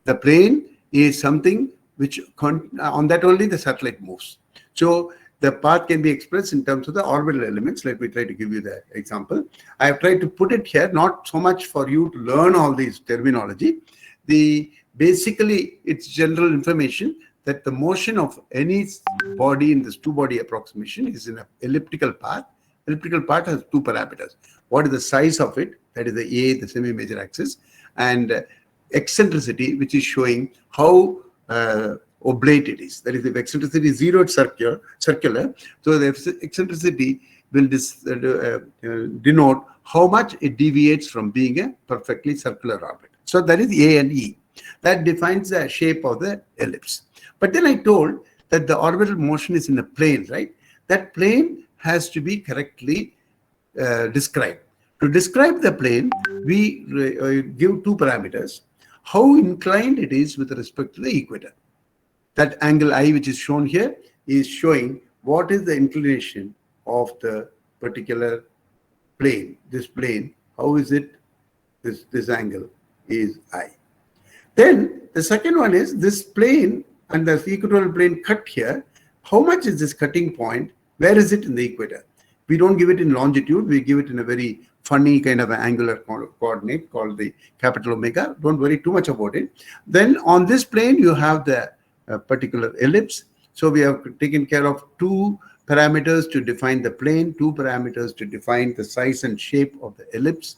The plane is something which, on that only the satellite moves. So the path can be expressed in terms of the orbital elements. Let me try to give you the example. I have tried to put it here, not so much for you to learn all these terminology. The basically it's general information that the motion of any body in this two-body approximation is in an elliptical path. Elliptical path has two parameters. What is the size of it? That is the A, the semi-major axis, and eccentricity, which is showing how oblate it is. That is, if eccentricity is zero, it's circular. So the eccentricity will denote how much it deviates from being a perfectly circular orbit. So that is A and E. That defines the shape of the ellipse. But then I told that the orbital motion is in a plane, right? That plane has to be correctly described. To describe the plane, we give two parameters. How inclined it is with respect to the equator. That angle I, which is shown here, is showing what is the inclination of the particular plane. This plane, how is it? This angle is I. Then the second one is this plane and the equatorial plane cut here. How much is this cutting point? Where is it in the equator? We don't give it in longitude. We give it in a very funny kind of an angular coordinate called the capital omega. Don't worry too much about it. Then on this plane, you have the particular ellipse. So we have taken care of two parameters to define the plane, two parameters to define the size and shape of the ellipse.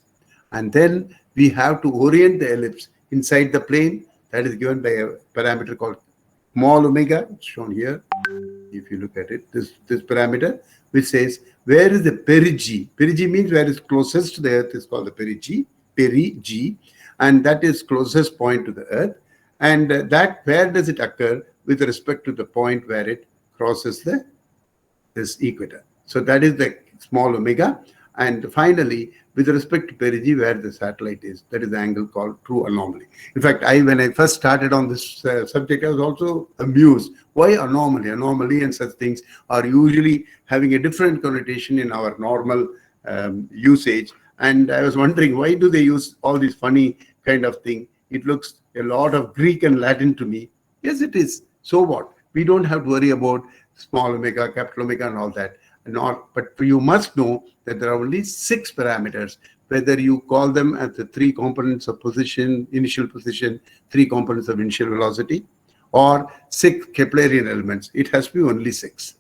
And then we have to orient the ellipse inside the plane. That is given by a parameter called small omega. It's shown here. If you look at it, this parameter, which says where is the perigee. Perigee means where is closest to the earth is called the perigee, and that is closest point to the earth. And that where does it occur with respect to the point where it crosses this equator. So that is the small omega. And finally, with respect to perigee, where the satellite is, that is the angle called true anomaly. In fact, when I first started on this subject, I was also amused. Why anomaly? Anomaly and such things are usually having a different connotation in our normal usage. And I was wondering, why do they use all these funny kind of thing? It looks a lot of Greek and Latin to me. Yes, it is. So what? We don't have to worry about small omega, capital omega, and all that. But you must know that there are only 6 parameters, whether you call them as the 3 components of position, initial position, 3 components of initial velocity, or 6 Keplerian elements. It has to be only 6.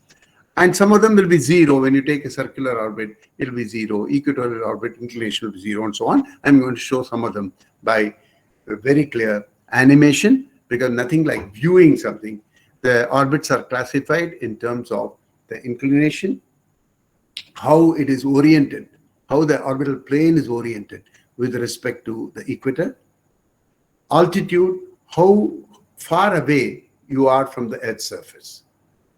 And some of them will be 0. When you take a circular orbit, it will be 0. Equatorial orbit, inclination will be 0, and so on. I'm going to show some of them by a very clear animation, because nothing like viewing something. The orbits are classified in terms of the inclination, how it is oriented, how the orbital plane is oriented with respect to the equator, altitude, how far away you are from the Earth's surface.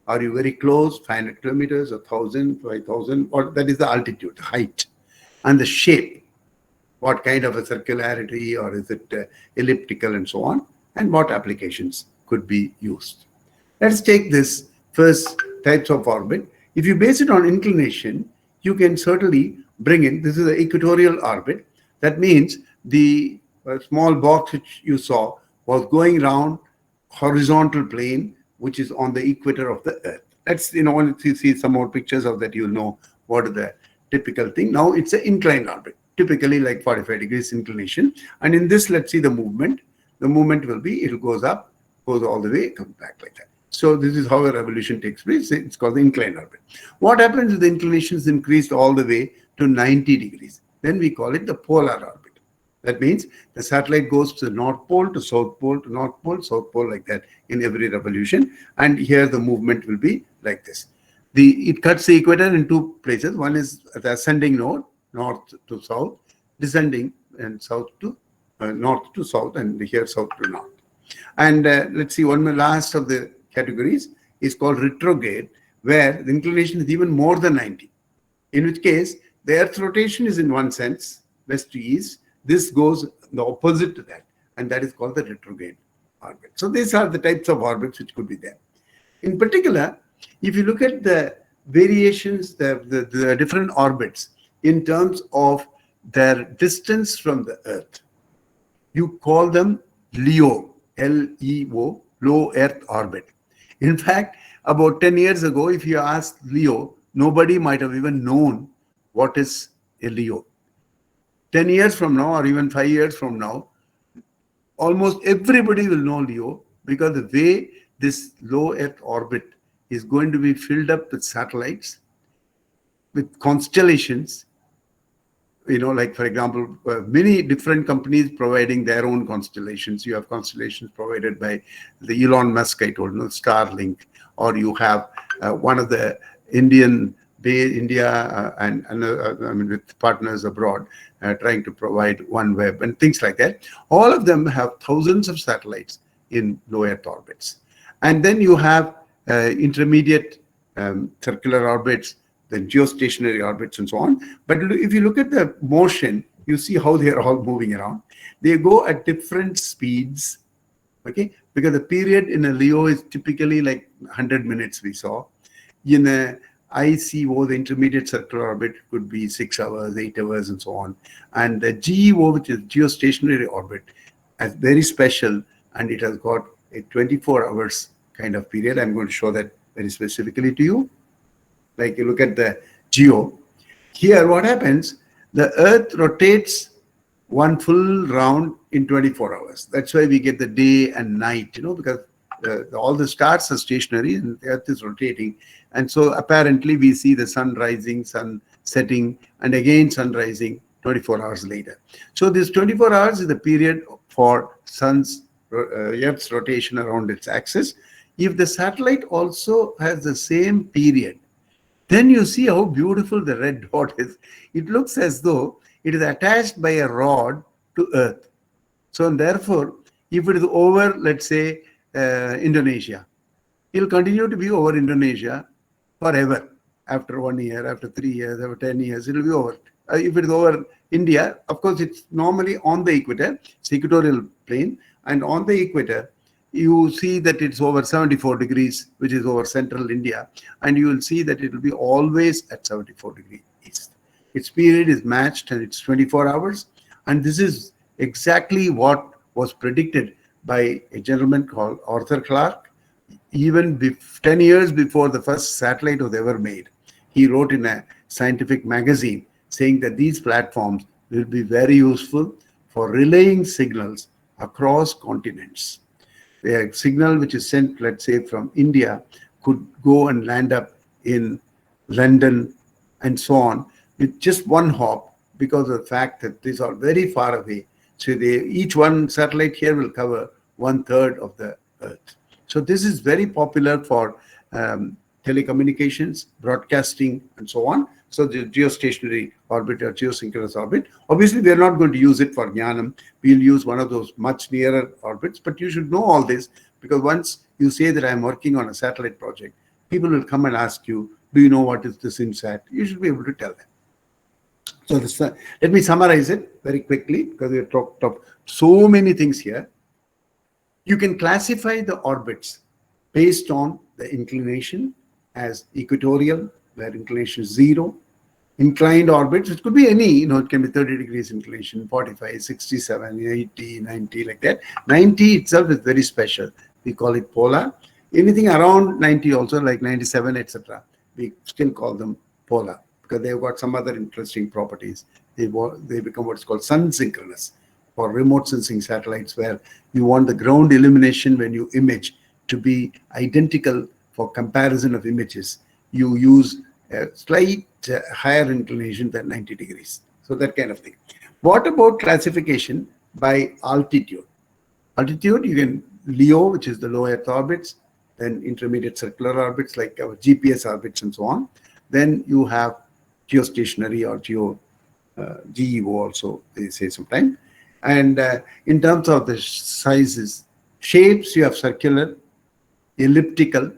Are you very close, 500 kilometers, 1,000, 5,000, or that is the altitude, the height, and the shape, what kind of a circularity, or is it elliptical, and so on, and what applications could be used. Let's take this first types of orbit. If you base it on inclination, you can certainly bring in, this is the equatorial orbit. That means the small box which you saw was going around horizontal plane, which is on the equator of the Earth. Let's, once you see some more pictures of that, you'll know what is the typical thing. Now it's an inclined orbit, typically like 45 degrees inclination. And in this, let's see the movement. The movement will be, it goes up, goes all the way, comes back like that. So this is how a revolution takes place. It's called the inclined orbit. What happens if the inclination is increased all the way to 90 degrees? Then we call it the polar orbit. That means the satellite goes to the North Pole, to South Pole, to North Pole, South Pole, like that in every revolution. And here the movement will be like this. It cuts the equator in 2 places. One is the ascending node, north to south, descending and south to north to south, and here south to north. And let's see, one last of the categories is called retrograde, where the inclination is even more than 90. In which case, the Earth's rotation is in one sense, west to east. This goes the opposite to that, and that is called the retrograde orbit. So these are the types of orbits which could be there. In particular, if you look at the variations, the different orbits in terms of their distance from the Earth, you call them LEO, L-E-O, low Earth orbit. In fact, about 10 years ago, if you asked Leo, nobody might have even known what is a Leo. 10 years from now, or even 5 years from now, almost everybody will know LEO, because the way this low Earth orbit is going to be filled up with satellites, with constellations, like for example, many different companies providing their own constellations. You have constellations provided by the Elon Musk, I told you, Starlink, or you have one of the India and with partners abroad trying to provide OneWeb and things like that. All of them have thousands of satellites in low Earth orbits. And then you have intermediate circular orbits, then geostationary orbits and so on. But if you look at the motion, you see how they are all moving around. They go at different speeds, okay? Because the period in a LEO is typically like 100 minutes we saw. In a ICO, the intermediate circular orbit, could be 6 hours, 8 hours and so on. And the GEO, which is geostationary orbit, is very special, and it has got a 24 hours kind of period. I'm going to show that very specifically to you. Like you look at the GEO, here what happens, the Earth rotates one full round in 24 hours. That's why we get the day and night, because all the stars are stationary and the Earth is rotating. And so apparently we see the sun rising, sun setting, and again sun rising 24 hours later. So this 24 hours is the period for Earth's rotation around its axis. If the satellite also has the same period, then you see how beautiful the red dot is. It looks as though it is attached by a rod to Earth. So therefore, if it is over, let's say, Indonesia, it will continue to be over Indonesia forever. After 1 year, after 3 years, after 10 years, it will be over. If it is over India, of course, it's normally on the equator, it's equatorial plane, and on the equator, you see that it's over 74 degrees, which is over central India, and you will see that it will be always at 74 degrees east. Its period is matched and it's 24 hours. And this is exactly what was predicted by a gentleman called Arthur Clarke, even 10 years before the first satellite was ever made. He wrote in a scientific magazine saying that these platforms will be very useful for relaying signals across continents. A signal which is sent, let's say, from India could go and land up in London and so on with just one hop, because of the fact that these are very far away. So each one satellite here will cover 1/3 of the Earth. So this is very popular for telecommunications, broadcasting, and so on. So the geostationary orbit or geosynchronous orbit. Obviously, we are not going to use it for Jnanam. We'll use one of those much nearer orbits. But you should know all this, because once you say that I'm working on a satellite project, people will come and ask you, do you know what is this INSAT? You should be able to tell them. So let me summarize it very quickly, because we have talked of so many things here. You can classify the orbits based on the inclination as equatorial, where inclination is 0. Inclined orbits, it could be any, it can be 30 degrees inclination, 45, 67, 80, 90, like that. 90 itself is very special. We call it polar. Anything around 90 also, like 97, etc., we still call them polar, because they've got some other interesting properties. They become what's called sun synchronous, for remote sensing satellites, where you want the ground illumination when you image to be identical for comparison of images. You use a slight higher inclination than 90 degrees. So that kind of thing. What about classification by altitude? Altitude, you can LEO, which is the low Earth orbits, then intermediate circular orbits like our GPS orbits and so on. Then you have geostationary or GEO also, they say sometimes. And in terms of the sizes, shapes, you have circular, elliptical,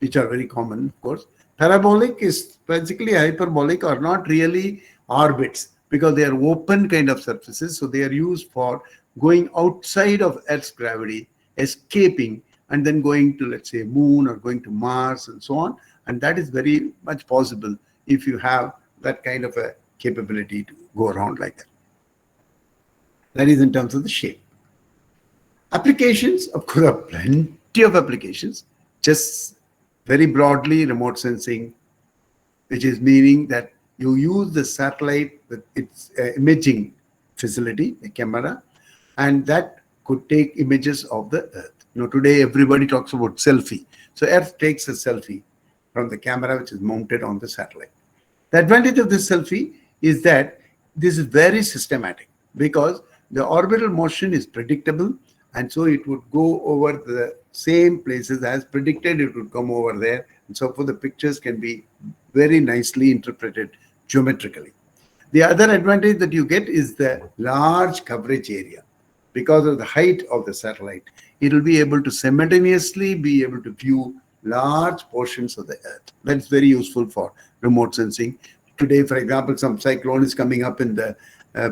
which are very common, of course. Parabolic is basically hyperbolic, or not really orbits, because they are open kind of surfaces. So they are used for going outside of Earth's gravity, escaping, and then going to, let's say, moon or going to Mars and so on. And that is very much possible if you have that kind of a capability to go around like that. That is in terms of the shape. Applications, of course, there are plenty of applications. Just very broadly, remote sensing, which is meaning that you use the satellite with its imaging facility, the camera, and that could take images of the Earth. Today everybody talks about selfie. So Earth takes a selfie from the camera which is mounted on the satellite. The advantage of this selfie is that this is very systematic because the orbital motion is predictable, and so it would go over the same places as predicted. It would come over there, and so for the pictures can be very nicely interpreted geometrically. The other advantage that you get is the large coverage area. Because of the height of the satellite, it will be able to simultaneously be able to view large portions of the Earth. That's very useful for remote sensing. Today, for example, some cyclone is coming up in the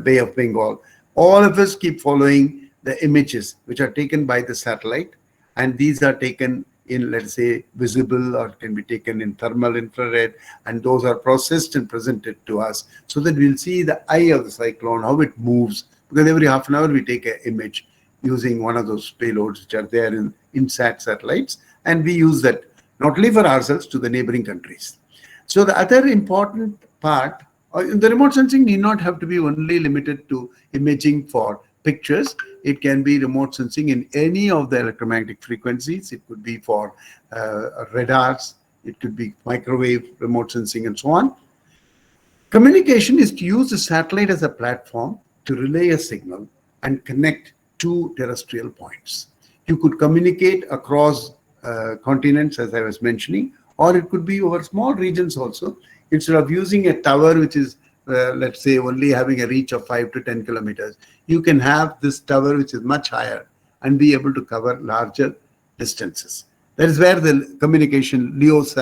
Bay of Bengal. All of us keep following the images which are taken by the satellite, and these are taken in, let's say, visible, or can be taken in thermal infrared, and those are processed and presented to us so that we'll see the eye of the cyclone, how it moves, because every half an hour we take an image using one of those payloads which are there in INSAT satellites, and we use that not only for ourselves, to the neighboring countries. So the other important part, the remote sensing need not have to be only limited to imaging for pictures. It can be remote sensing in any of the electromagnetic frequencies. It could be for radars, it could be microwave remote sensing, and so on. Communication is to use the satellite as a platform to relay a signal and connect two terrestrial points. You could communicate across continents, as I was mentioning, or it could be over small regions also. Instead of using a tower which is, let's say, only having a reach of 5 to 10 kilometers, you can have this tower which is much higher and be able to cover larger distances. That is where the communication, LEO's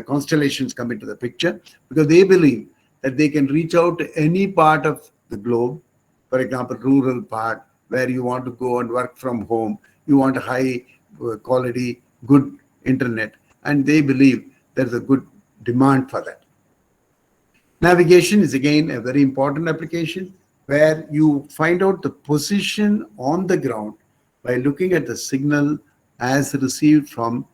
constellations come into the picture, because they believe that they can reach out to any part of the globe. For example, rural part where you want to go and work from home, you want a high quality, good internet, and they believe there's a good demand for that. Navigation is again a very important application where you find out the position on the ground by looking at the signal as received from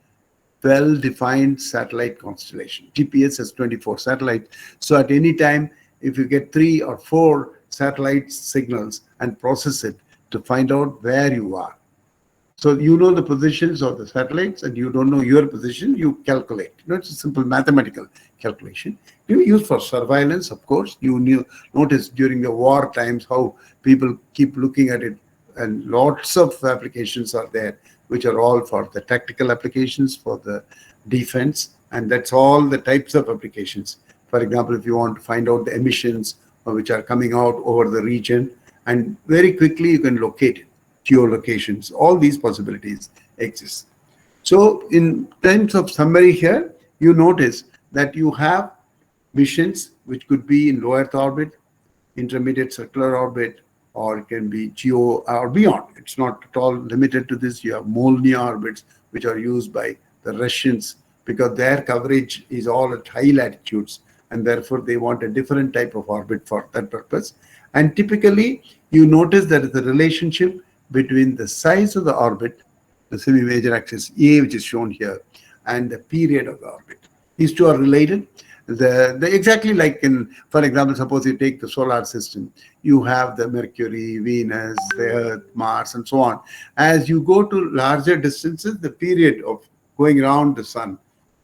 well-defined satellite constellation. GPS has 24 satellites. So at any time, if you get 3 or 4 satellite signals and process it to find out where you are. So you know the positions of the satellites and you don't know your position, you calculate. It's a simple mathematical calculation. You use for surveillance, of course. You notice during the war times how people keep looking at it, and lots of applications are there which are all for the tactical applications, for the defense, and that's all the types of applications. For example, if you want to find out the emissions which are coming out over the region, and very quickly you can locate it, geolocations, all these possibilities exist. So in terms of summary here, you notice that you have missions which could be in low Earth orbit, intermediate circular orbit, or it can be geo or beyond. It's not at all limited to this. You have Molniya orbits, which are used by the Russians because their coverage is all at high latitudes, and therefore they want a different type of orbit for that purpose. And typically, you notice there is a relationship between the size of the orbit, the semi-major axis A, which is shown here, and the period of the orbit. These two are related. Exactly like in, for example, suppose you take the solar system, you have the Mercury, Venus, the Earth, Mars, and so on. As you go to larger distances, the period of going around the sun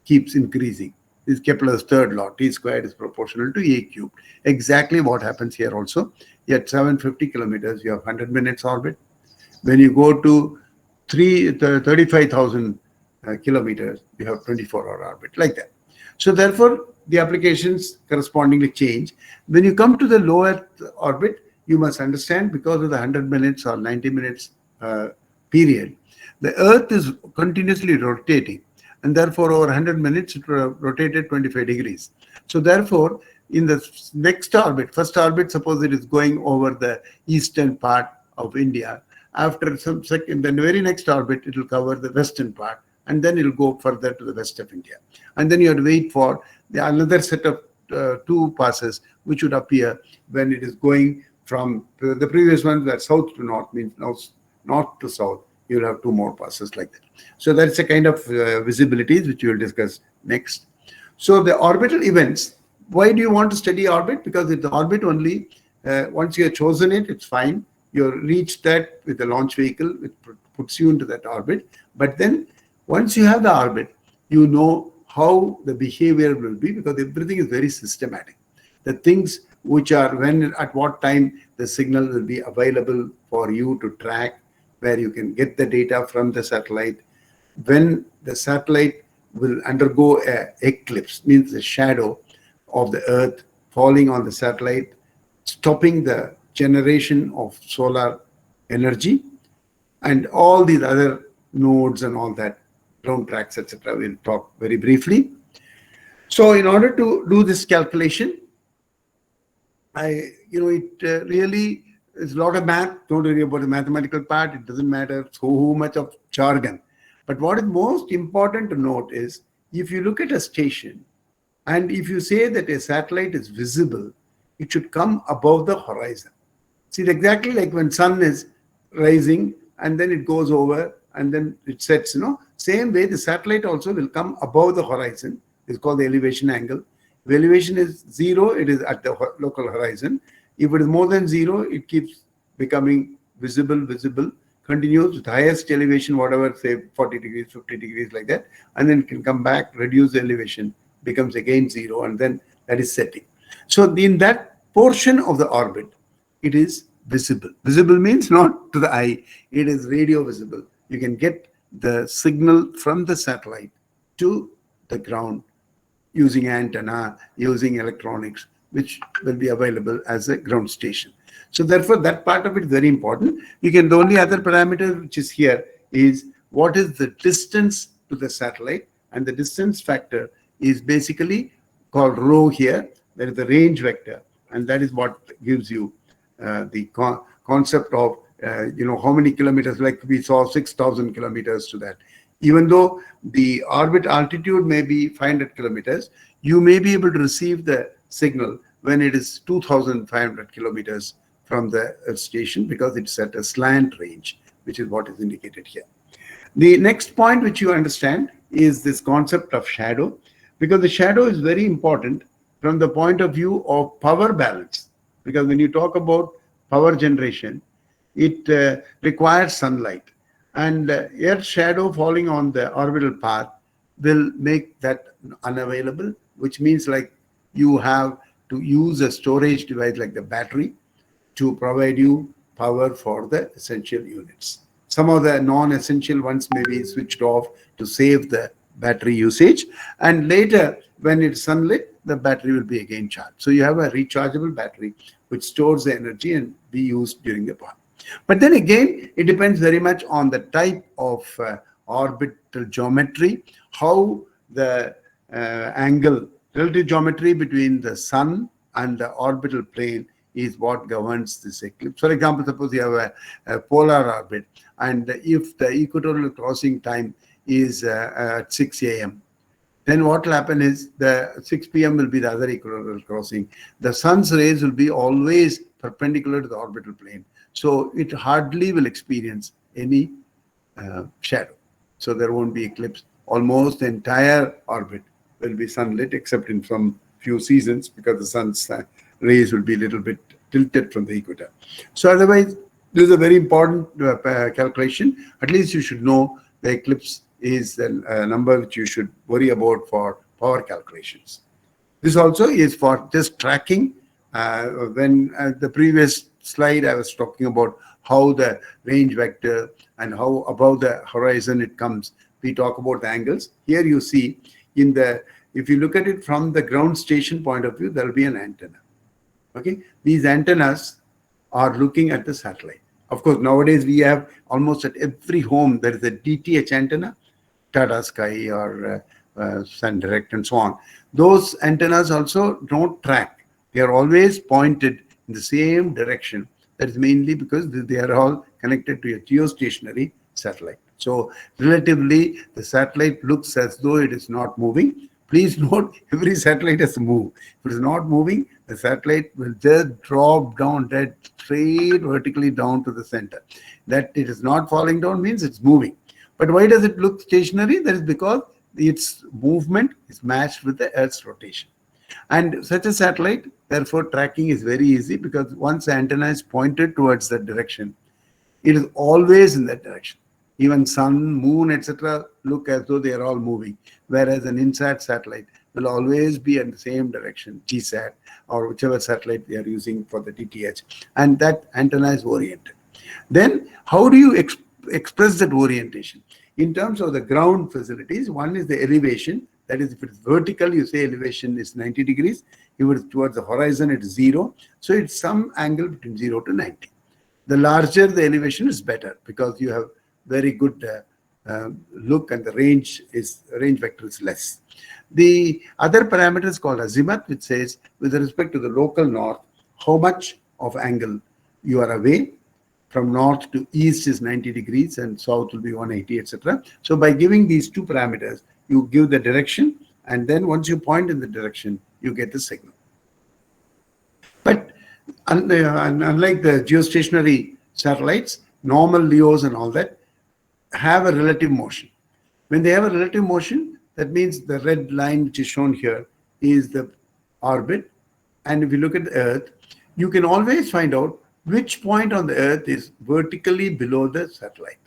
keeps increasing. This is Kepler's third law, T squared is proportional to A cubed. Exactly what happens here also. At 750 kilometers, you have 100 minutes orbit. When you go to 35,000 kilometers, you have 24-hour orbit, like that. So therefore, the applications correspondingly change. When you come to the low Earth orbit, you must understand, because of the 100 minutes or 90 minutes period, the Earth is continuously rotating. And therefore, over 100 minutes, it rotated 25 degrees. So therefore, in the next orbit, first orbit, suppose it is going over the eastern part of India. After some second, then the very next orbit, it will cover the western part, and then it will go further to the west of India. And then you have to wait for another set of 2 passes, which would appear when it is going from the previous one, where south to north means north to south. You'll have 2 more passes like that. So that's a kind of visibilities which we will discuss next. So the orbital events, why do you want to study orbit? Because if the orbit only, once you have chosen it, it's fine. you reach that with the launch vehicle, which puts you into that orbit. But then once you have the orbit, you know how the behavior will be, because everything is very systematic. The things which are when, at what time the signal will be available for you to track, where you can get the data from the satellite, when the satellite will undergo an eclipse, means the shadow of the Earth falling on the satellite, stopping the generation of solar energy, and all these other nodes and all that, ground tracks, etc. We'll talk very briefly. So in order to do this calculation, it really is a lot of math. Don't worry about the mathematical part. It doesn't matter so much of jargon. But what is most important to note is, if you look at a station, and if you say that a satellite is visible, it should come above the horizon. See, exactly like when sun is rising and then it goes over and then it sets, same way the satellite also will come above the horizon. It's called the elevation angle. If elevation is 0, it is at the local horizon. If it is more than 0, it keeps becoming visible, continues with highest elevation, whatever, say 40 degrees, 50 degrees, like that, and then it can come back, reduce the elevation, becomes again 0, and then that is setting. So in that portion of the orbit, it is visible. Visible means not to the eye, it is radio visible. You can get the signal from the satellite to the ground using antenna, using electronics, which will be available as a ground station. So therefore, that part of it is very important. The only other parameter which is here is what is the distance to the satellite, and the distance factor is basically called rho here. That is the range vector, and that is what gives you the concept of how many kilometers, like we saw 6,000 kilometers to that. Even though the orbit altitude may be 500 kilometers, you may be able to receive the signal when it is 2,500 kilometers from the station, because it's at a slant range, which is what is indicated here. The next point which you understand is this concept of shadow, because the shadow is very important from the point of view of power balance. Because when you talk about power generation, it requires sunlight, and Earth's shadow falling on the orbital path will make that unavailable, which means like you have to use a storage device like the battery to provide you power for the essential units. Some of the non-essential ones may be switched off to save the battery usage, and later when it's sunlit, the battery will be again charged. So you have a rechargeable battery which stores the energy and be used during the path. But then again, it depends very much on the type of orbital geometry, how the angle, relative geometry between the sun and the orbital plane is what governs this eclipse. For example, suppose you have a polar orbit, and if the equatorial crossing time is at 6 a.m., then what will happen is the 6 p.m. will be the other equatorial crossing. The sun's rays will be always perpendicular to the orbital plane. So it hardly will experience any shadow. So there won't be eclipse. Almost the entire orbit will be sunlit, except in some few seasons, because the sun's rays will be a little bit tilted from the equator. So otherwise, this is a very important calculation. At least you should know the eclipse is the number which you should worry about for power calculations. This also is for just tracking. When the previous slide I was talking about how the range vector and how above the horizon it comes, we talk about the angles. Here you see if you look at it from the ground station point of view, there will be an antenna. Okay, these antennas are looking at the satellite. Of course, nowadays we have almost at every home there is a DTH antenna, Tata Sky or Sun Direct and so on. Those antennas also don't track. They are always pointed in the same direction. That is mainly because they are all connected to a geostationary satellite. So relatively, the satellite looks as though it is not moving. Please note, every satellite has to move. If it is not moving, the satellite will just drop down dead straight vertically down to the center. That it is not falling down means it's moving. But why does it look stationary? That is because its movement is matched with the Earth's rotation. And such a satellite, therefore, tracking is very easy because once the antenna is pointed towards that direction, it is always in that direction. Even sun, moon, etc. look as though they are all moving, whereas an INSAT satellite will always be in the same direction, GSAT or whichever satellite they are using for the DTH, and that antenna is oriented. Then how do you express that orientation? In terms of the ground facilities, one is the elevation. That is, if it's vertical, you say elevation is 90 degrees. If it's towards the horizon, it's 0. So it's some angle between 0 to 90. The larger the elevation is better because you have very good look, and the range vector is less. The other parameter is called azimuth, which says with respect to the local north, how much of angle you are away. From north to east is 90 degrees and south will be 180, etc. So by giving these two parameters, you give the direction, and then once you point in the direction, you get the signal. But unlike the geostationary satellites, normal LEOs and all that have a relative motion. When they have a relative motion, that means the red line which is shown here is the orbit. And if you look at the Earth, you can always find out which point on the Earth is vertically below the satellite.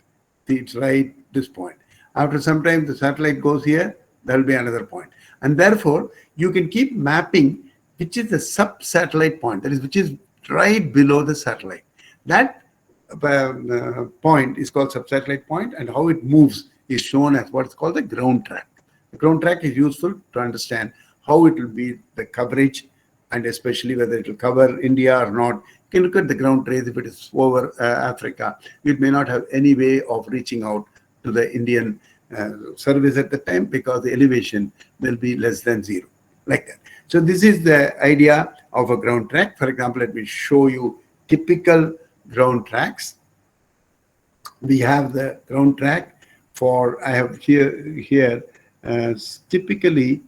It's right this point. After some time, the satellite goes here, there will be another point. And therefore, you can keep mapping which is the sub-satellite point, that is, which is right below the satellite. That point is called sub-satellite point, and how it moves is shown as what's called the ground track. The ground track is useful to understand how it will be the coverage, and especially whether it will cover India or not. You can look at the ground trace. If it is over Africa, it may not have any way of reaching out to the Indian service at the time because the elevation will be less than 0, like that. So this is the idea of a ground track. For example, let me show you typical ground tracks. We have the ground track for, I have here typically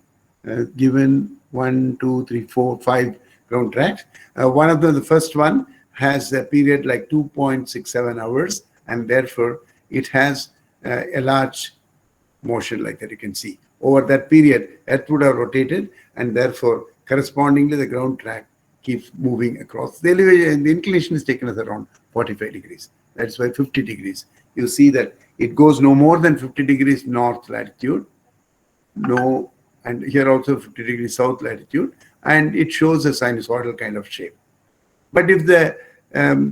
given 1, 2, 3, 4, 5 ground tracks. One of them, the first one, has a period like 2.67 hours, and therefore it has a large motion like that you can see. Over that period, Earth would have rotated, and therefore correspondingly the ground track keeps moving across. The elevation, the inclination is taken as around 45 degrees. That's why 50 degrees. You see that it goes no more than 50 degrees north latitude, no, and here also 50 degrees south latitude, and it shows a sinusoidal kind of shape. But if the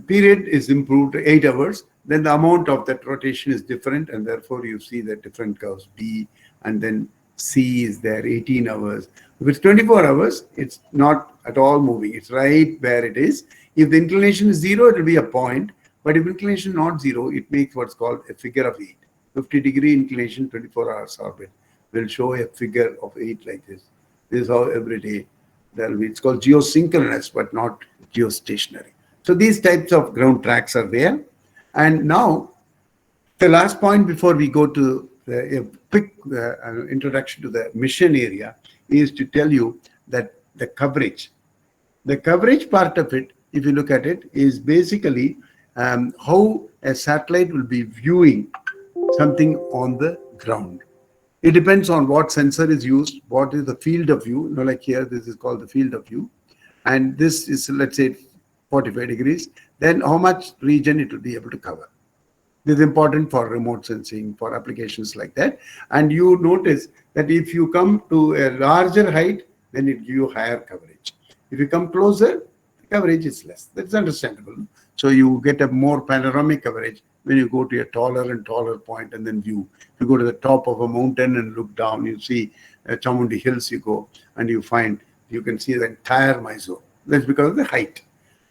period is improved to 8 hours, then the amount of that rotation is different, and therefore you see the different curves. B and then C is there, 18 hours. If it's 24 hours, it's not at all moving. It's right where it is. If the inclination is 0, it will be a point. But if inclination is not 0, it makes what's called a figure of 8. 50-degree inclination, 24 hours orbit will show a figure of 8 like this. This is how every day there will be. It's called geosynchronous, but not geostationary. So these types of ground tracks are there. And now, the last point before we go to a quick introduction to the mission area is to tell you that the coverage part of it, if you look at it, is basically how a satellite will be viewing something on the ground. It depends on what sensor is used, what is the field of view. You know, like here, this is called the field of view. And this is, let's say, 45 degrees. Then how much region it will be able to cover. This is important for remote sensing, for applications like that. And you notice that if you come to a larger height, then it gives you higher coverage. If you come closer, the coverage is less. That's understandable. So you get a more panoramic coverage when you go to a taller and taller point and then view. If you go to the top of a mountain and look down, you see Chamundi Hills, you go and you find, you can see the entire Mysore. That's because of the height.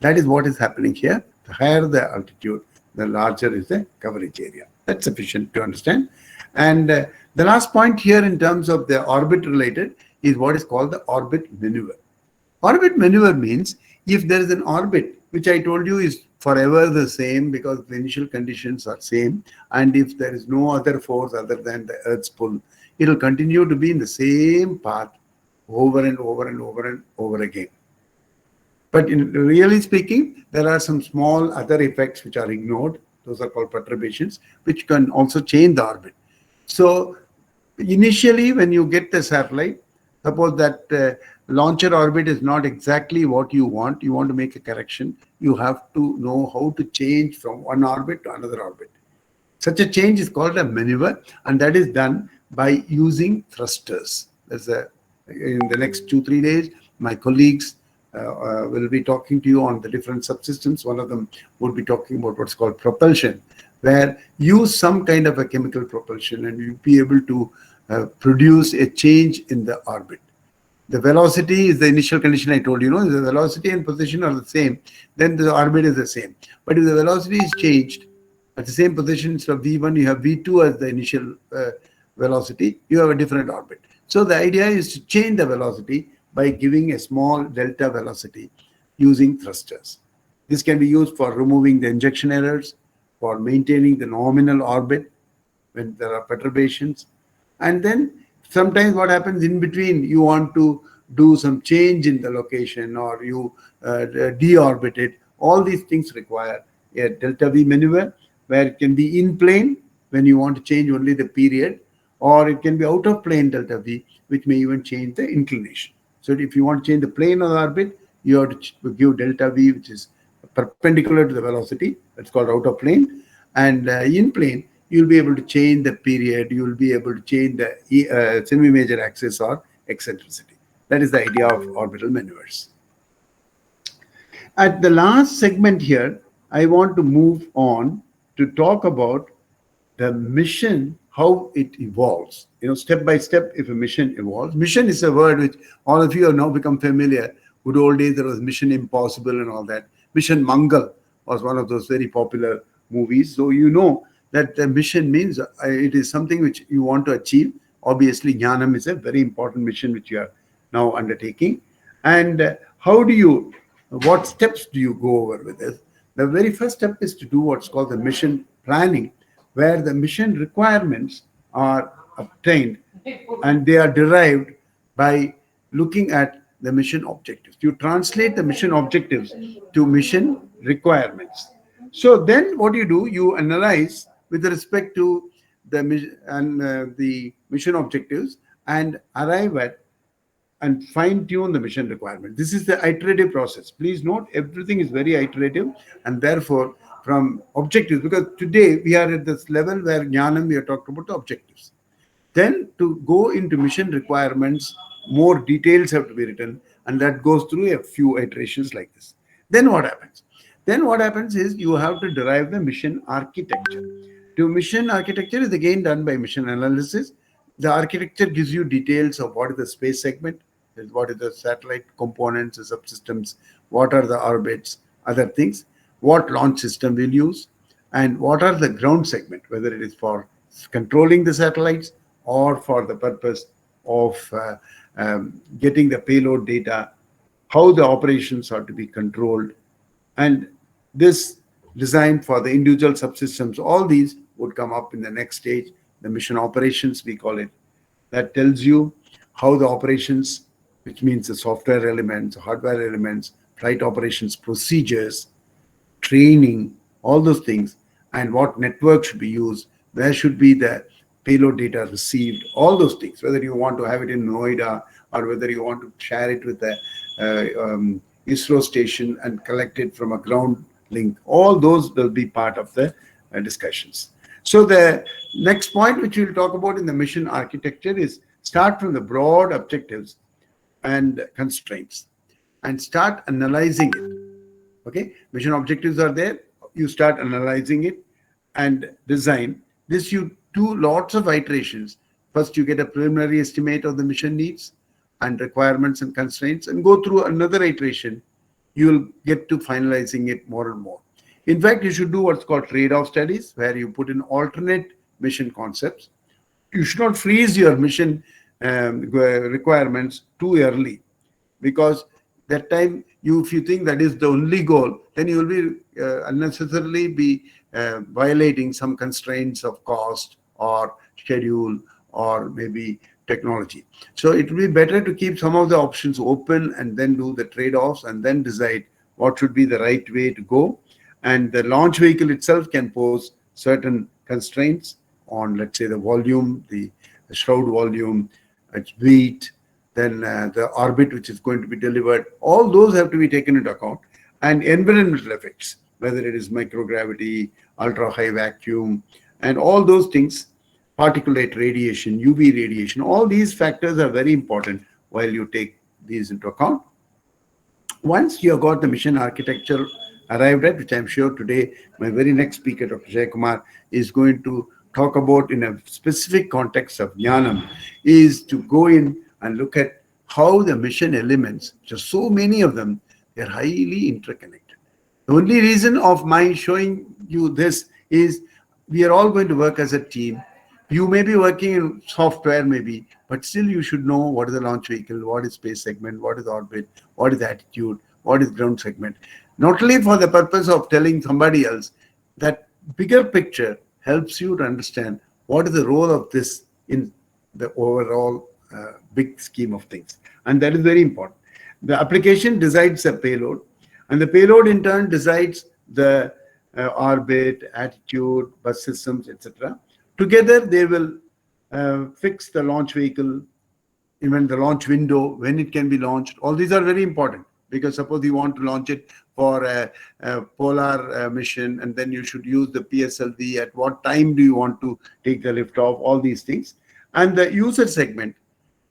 That is what is happening here. The higher the altitude, the larger is the coverage area. That's sufficient to understand. And the last point here in terms of the orbit related is what is called the orbit maneuver. Orbit maneuver means if there is an orbit, which I told you is forever the same because the initial conditions are same, and if there is no other force other than the Earth's pull, it will continue to be in the same path over and over and over and over again. But really speaking, there are some small other effects which are ignored. Those are called perturbations, which can also change the orbit. So initially, when you get the satellite, Suppose that launcher orbit is not exactly what you want to make a correction, you have to know how to change from one orbit to another orbit. Such a change is called a maneuver, and that is done by using thrusters. In the next 2-3 days, my colleagues will be talking to you on the different subsystems. One of them would be talking about what's called propulsion, where use some kind of a chemical propulsion and you'll be able to produce a change in the orbit. The velocity is the initial condition I told you. If the velocity and position are the same, then the orbit is the same. But if the velocity is changed at the same position, instead of V1, you have V2 as the initial velocity, you have a different orbit. So the idea is to change the velocity by giving a small delta velocity using thrusters. This can be used for removing the injection errors, for maintaining the nominal orbit when there are perturbations. And then sometimes what happens in between, you want to do some change in the location or you deorbit it. All these things require a delta V maneuver, where it can be in plane when you want to change only the period, or it can be out of plane delta V, which may even change the inclination. So if you want to change the plane of the orbit, you have to give delta V, which is perpendicular to the velocity. That's called out of plane. And in plane, you'll be able to change the period. You'll be able to change the semi-major axis or eccentricity. That is the idea of orbital maneuvers. At the last segment here, I want to move on to talk about the mission, how it evolves. Step by step, if a mission evolves. Mission is a word which all of you have now become familiar. Good old days, there was Mission Impossible and all that. Mission Mangal was one of those very popular movies. So you know that the mission means it is something which you want to achieve. Obviously, Jnanam is a very important mission which you are now undertaking. And what steps do you go over with this? The very first step is to do what's called the mission planning, where the mission requirements are obtained and they are derived by looking at the mission objectives. You translate the mission objectives to mission requirements. So then what you do, you analyze with respect to the mission objectives and arrive at and fine-tune the mission requirement. This is the iterative process. Please note, everything is very iterative, and therefore from objectives, because today we are at this level where Jnanam, we are talking about the objectives. Then to go into mission requirements, more details have to be written, and that goes through a few iterations like this. Then what happens? Then what happens is you have to derive the mission architecture. To mission architecture is again done by mission analysis. The architecture gives you details of what is the space segment, what is the satellite components, the subsystems, what are the orbits, other things, what launch system we'll use, and what are the ground segment, whether it is for controlling the satellites or for the purpose of getting the payload data, how the operations are to be controlled, and this design for the individual subsystems. All these would come up in the next stage, the mission operations, we call it. That tells you how the operations, which means the software elements, hardware elements, flight operations procedures, training, all those things, and what network should be used, where should be the payload data received, all those things, whether you want to have it in Noida or whether you want to share it with the ISRO station and collect it from a ground link. All those will be part of the discussions. So the next point which we'll talk about in the mission architecture is start from the broad objectives and constraints and start analyzing it. Okay, mission objectives are there. You start analyzing it and design. This you do lots of iterations. First, you get a preliminary estimate of the mission needs and requirements and constraints and go through another iteration. You will get to finalizing it more and more. In fact, you should do what's called trade-off studies, where you put in alternate mission concepts. You should not freeze your mission requirements too early, because that time, if you think that is the only goal, then you will be unnecessarily be violating some constraints of cost or schedule or maybe technology. So it will be better to keep some of the options open and then do the trade-offs and then decide what should be the right way to go. And the launch vehicle itself can pose certain constraints on, let's say, the volume, the shroud volume, its weight, then the orbit which is going to be delivered, all those have to be taken into account, and environmental effects, whether it is microgravity, ultra high vacuum, and all those things, particulate radiation, UV radiation, all these factors are very important while you take these into account. Once you have got the mission architecture arrived at, which I'm sure today my very next speaker, Dr. Jayakumar, is going to talk about in a specific context of Jnanam, is to go in and look at how the mission elements, just so many of them, they're highly interconnected. The only reason of my showing you this is we are all going to work as a team. You may be working in software maybe, but still you should know what is the launch vehicle, what is space segment, what is orbit, what is attitude, what is ground segment. Not only for the purpose of telling somebody else, that bigger picture helps you to understand what is the role of this in the overall big scheme of things. And that is very important. The application decides the payload, and the payload in turn decides the orbit, attitude, bus systems, etc. Together, they will fix the launch vehicle, even the launch window, when it can be launched. All these are very important, because suppose you want to launch it for a polar mission, and then you should use the PSLV. At what time do you want to take the lift off? All these things. And the user segment,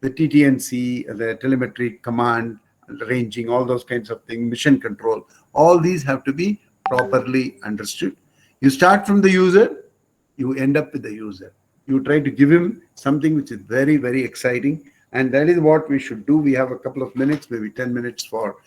the TTNC, the telemetry command, ranging, all those kinds of things, mission control, all these have to be properly understood. You start from the user, you end up with the user. You try to give him something which is very, very exciting. And that is what we should do. We have a couple of minutes, maybe 10 minutes for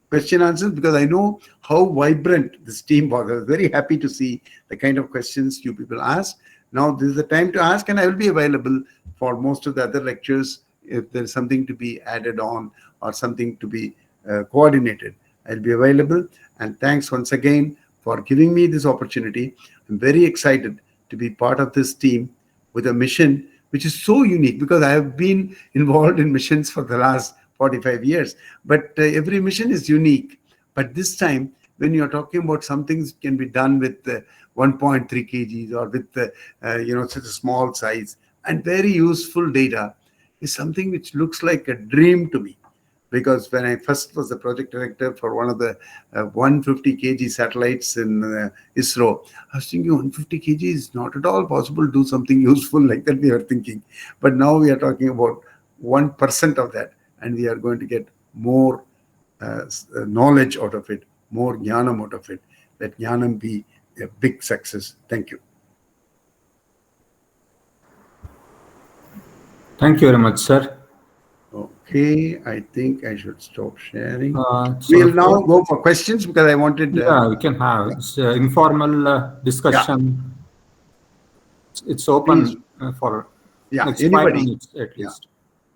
question answers, because I know how vibrant this team was. I was very happy to see the kind of questions you people ask. Now this is the time to ask, and I will be available for most of the other lectures. If there's something to be added on or something to be coordinated, I'll be available. And thanks once again for giving me this opportunity. I'm very excited to be part of this team with a mission which is so unique, because I have been involved in missions for the last 45 years. But every mission is unique. But this time, when you're talking about something that can be done with 1.3 kgs or with such a small size and very useful data, is something which looks like a dream to me. Because when I first was the project director for one of the 150 kg satellites in ISRO, I was thinking 150 kg is not at all possible to do something useful like that, we were thinking. But now we are talking about 1% of that, and we are going to get more knowledge out of it, more Jnanam out of it. Let Jnanam be a big success. Thank you. Thank you very much, sir. Okay, I think I should stop sharing. So We'll now go for questions, because I wanted... yeah, we can have it's informal discussion. Yeah. It's open for next anybody. 5 minutes at least.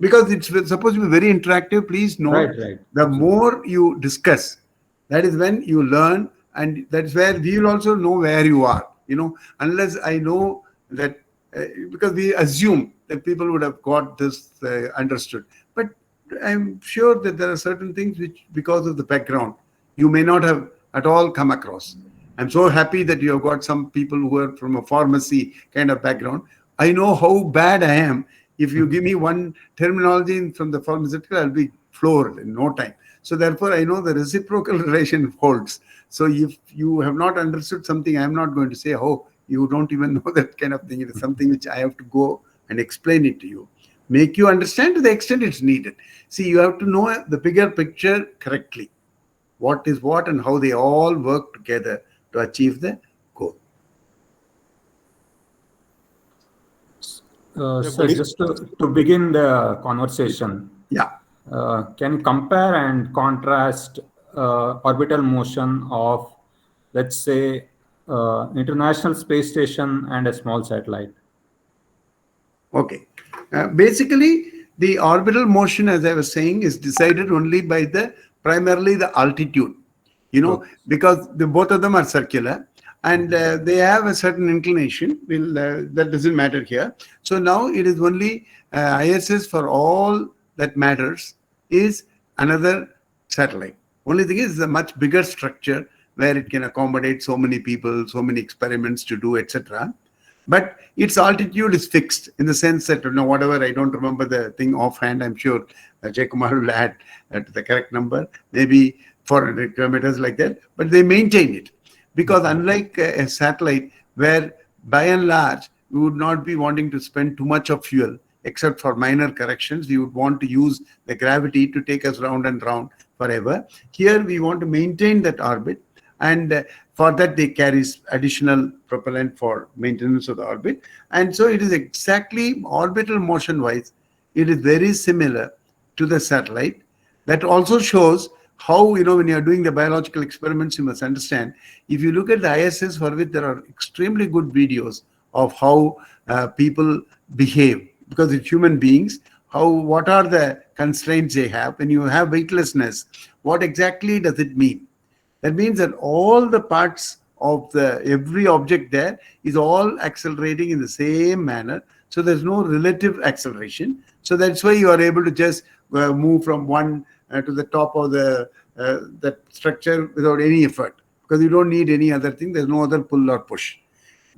Because it's supposed to be very interactive. Please note, right. The more you discuss, that is when you learn, and that's where we will also know where you are. Unless I know that, because we assume that people would have got this understood. But I'm sure that there are certain things which, because of the background, you may not have at all come across. I'm so happy that you have got some people who are from a pharmacy kind of background. I know how bad I am. If you give me one terminology from the pharmaceutical, I'll be floored in no time. So therefore, I know the reciprocal relation holds. So if you have not understood something, I'm not going to say, oh, you don't even know that kind of thing. It is something which I have to go and explain it to you. Make you understand to the extent it's needed. See, you have to know the bigger picture correctly. What is what and how they all work together to achieve the goal. So just to begin the conversation, can you compare and contrast orbital motion of, let's say, International Space Station and a small satellite? Okay. Basically, the orbital motion, as I was saying, is decided only by primarily the altitude. Because both of them are circular, and they have a certain inclination. That doesn't matter here. So now it is only ISS for all that matters is another satellite. Only thing is, it's a much bigger structure where it can accommodate so many people, so many experiments to do, etc. but its altitude is fixed in the sense that, whatever, I don't remember the thing offhand. I'm sure Jay Kumar will add to the correct number, maybe 400 kilometers like that, but they maintain it. Because unlike a satellite where by and large we would not be wanting to spend too much of fuel, except for minor corrections, we would want to use the gravity to take us round and round forever. Here we want to maintain that orbit, and for that they carry additional propellant for maintenance of the orbit. And so it is exactly orbital motion wise, it is very similar to the satellite. That also shows how, when you're doing the biological experiments, you must understand, if you look at the ISS, for which there are extremely good videos of how people behave, because it's human beings, what are the constraints they have. When you have weightlessness, what exactly does it mean? That means that all the parts of every object there is all accelerating in the same manner. So there's no relative acceleration. So that's why you are able to just move from one to the top of that structure without any effort, because you don't need any other thing. There's no other pull or push.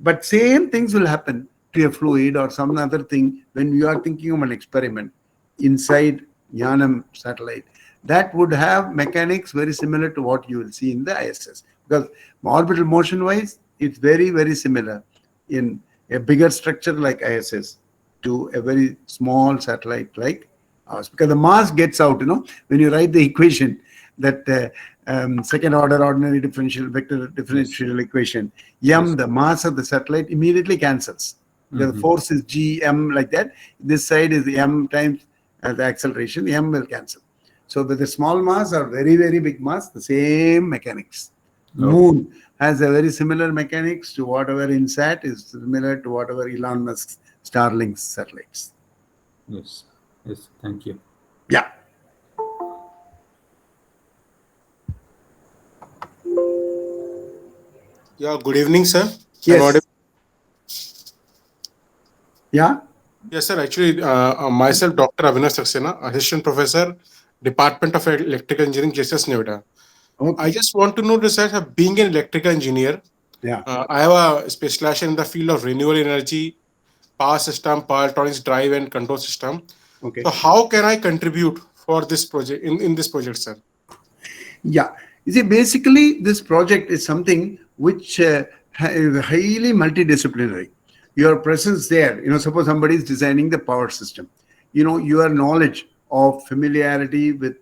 But same things will happen to a fluid or some other thing when you are thinking of an experiment inside Jnanam satellite. That would have mechanics very similar to what you will see in the ISS, because orbital motion wise, it's very, very similar in a bigger structure like ISS to a very small satellite like ours. Because the mass gets out, when you write the equation, that second order ordinary differential vector differential equation, m, the mass of the satellite, immediately cancels. The force is gm like that. This side is m times the acceleration, m will cancel. So with a small mass or very, very big mass, the same mechanics. Moon has a very similar mechanics to whatever INSAT is similar to whatever Elon Musk's Starlink satellites. Yes. Yes. Thank you. Yeah. Yeah, good evening, sir. Yes. Yeah. Yes, sir. Actually, myself, Dr. Avinash Saxena, Assistant Professor, Department of Electrical Engineering, JSS Nevada. Okay. I just want to know this, sir, being an electrical engineer, Yeah. I have a specialization in the field of renewable energy, power system, power electronics, drive and control system. Okay. So how can I contribute for this project, in this project, sir? Yeah. You see, basically, this project is something which is highly multidisciplinary. Your presence there, suppose somebody is designing the power system, your knowledge of familiarity with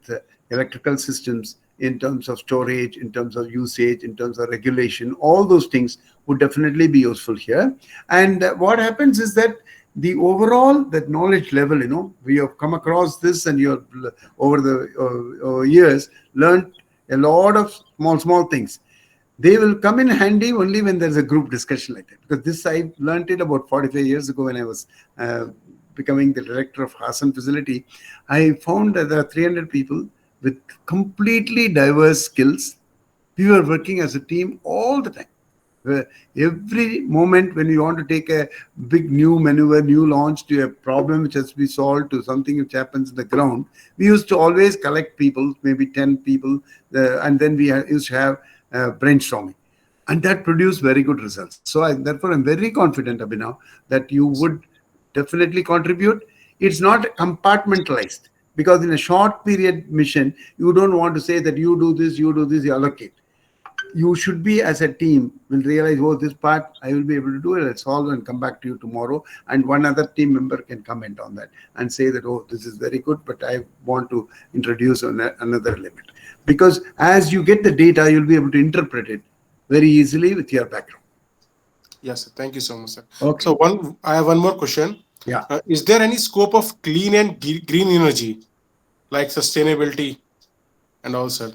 electrical systems in terms of storage, in terms of usage, in terms of regulation, all those things would definitely be useful here. And what happens is that the overall, that knowledge level, we have come across this, and you have over the years learned a lot of small things. They will come in handy only when there's a group discussion like that. Because this, I learned it about 45 years ago when I was becoming the director of Hassan facility. I found that there are 300 people with completely diverse skills. We were working as a team all the time. Every moment when you want to take a big new maneuver, new launch to a problem which has to be solved, to something which happens in the ground, we used to always collect people, maybe 10 people, and then we used to have brainstorming. And that produced very good results. So therefore, I'm very confident, Abhinav, that you would definitely contribute. It's not compartmentalized, because in a short period mission, you don't want to say that you do this, you allocate. You should be, as a team, will realize, oh, this part I will be able to do it, I'll solve and come back to you tomorrow. And one other team member can comment on that and say that, oh, this is very good, but I want to introduce another element. Because as you get the data, you'll be able to interpret it very easily with your background. Yes, sir. Thank you so much, sir. Okay. So I have one more question. Yeah. Is there any scope of clean and green energy, like sustainability and all, sir?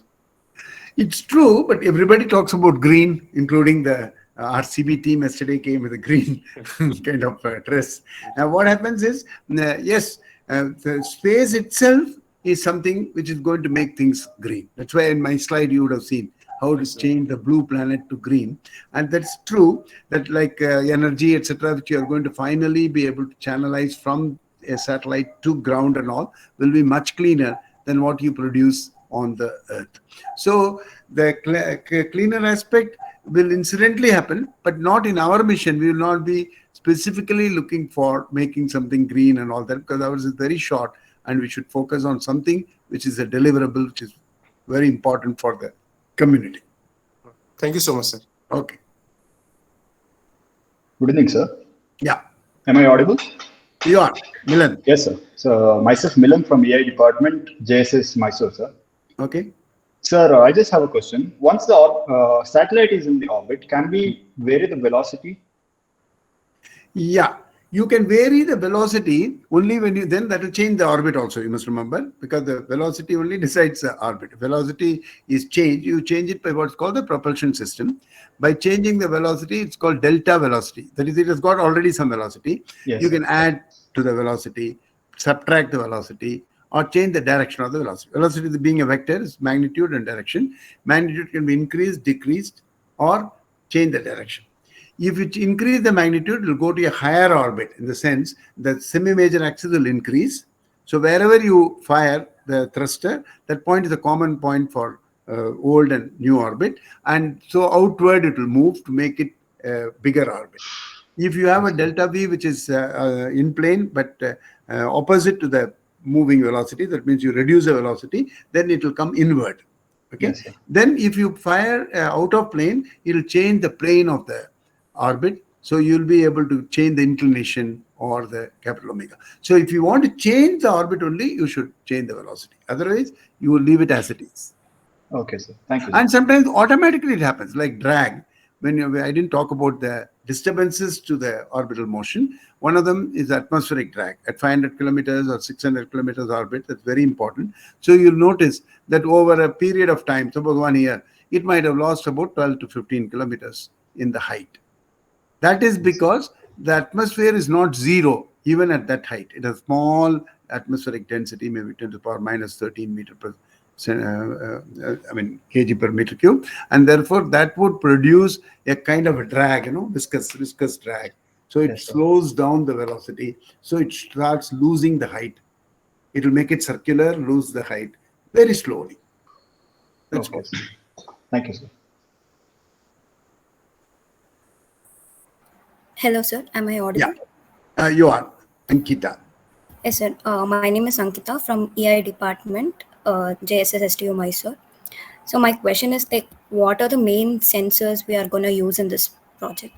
It's true, but everybody talks about green, including the RCB team yesterday came with a green kind of dress. Now, what happens is, yes, the space itself is something which is going to make things green. That's why in my slide you would have seen how to change the blue planet to green. And that's true, that like energy, etc., which you are going to finally be able to channelize from a satellite to ground and all, will be much cleaner than what you produce on the Earth. So the cleaner aspect will incidentally happen, but not in our mission. We will not be specifically looking for making something green and all that, because ours is very short, and we should focus on something which is a deliverable, which is very important for the community. Thank you so much, sir. Okay. Good evening, sir. Yeah. Am I audible? You are. Milan. Yes, sir. So myself, Milan from AI department, JSS Mysore, sir. Okay. Sir, I just have a question. Once the satellite is in the orbit, can we vary the velocity? Yeah. You can vary the velocity only when you, then that will change the orbit also, you must remember, because the velocity only decides the orbit. Velocity is changed. You change it by what's called the propulsion system. By changing the velocity, it's called delta velocity. That is, it has got already some velocity. Yes, You sir. can add to the velocity, subtract the velocity, or change the direction of the velocity. Velocity being a vector is magnitude and direction. Magnitude can be increased, decreased, or change the direction. If it increase the magnitude, it will go to a higher orbit, in the sense that semi-major axis will increase. So wherever you fire the thruster, that point is a common point for old and new orbit. And so outward it will move to make it a bigger orbit. If you have a delta V, which is in plane, but opposite to the moving velocity, that means you reduce the velocity, then it will come inward. Okay. Yes, sir. Then if you fire out of plane, it will change the plane of the orbit. So you'll be able to change the inclination or the capital omega. So if you want to change the orbit only, you should change the velocity. Otherwise, you will leave it as it is. Okay, sir. Thank you, sir. And sometimes automatically it happens, like drag. I didn't talk about the disturbances to the orbital motion. One of them is atmospheric drag at 500 kilometers or 600 kilometers orbit. That's very important. So you'll notice that over a period of time, suppose 1 year, it might have lost about 12 to 15 kilometers in the height. That is because the atmosphere is not zero, even at that height. It has small atmospheric density, maybe 10 to the power minus 13 meter per kg per meter cube, and therefore that would produce a kind of a drag, viscous drag. So it Yes, sir. slows down the velocity, so it starts losing the height. It will make it circular, lose the height very slowly. That's Okay, what. sir. Thank you, sir. Hello, sir. Am I audible? Yeah, you are Ankita. Yes, sir. My name is Ankita from EI department, JSS STU Mysore. So my question is, like, what are the main sensors we are going to use in this project?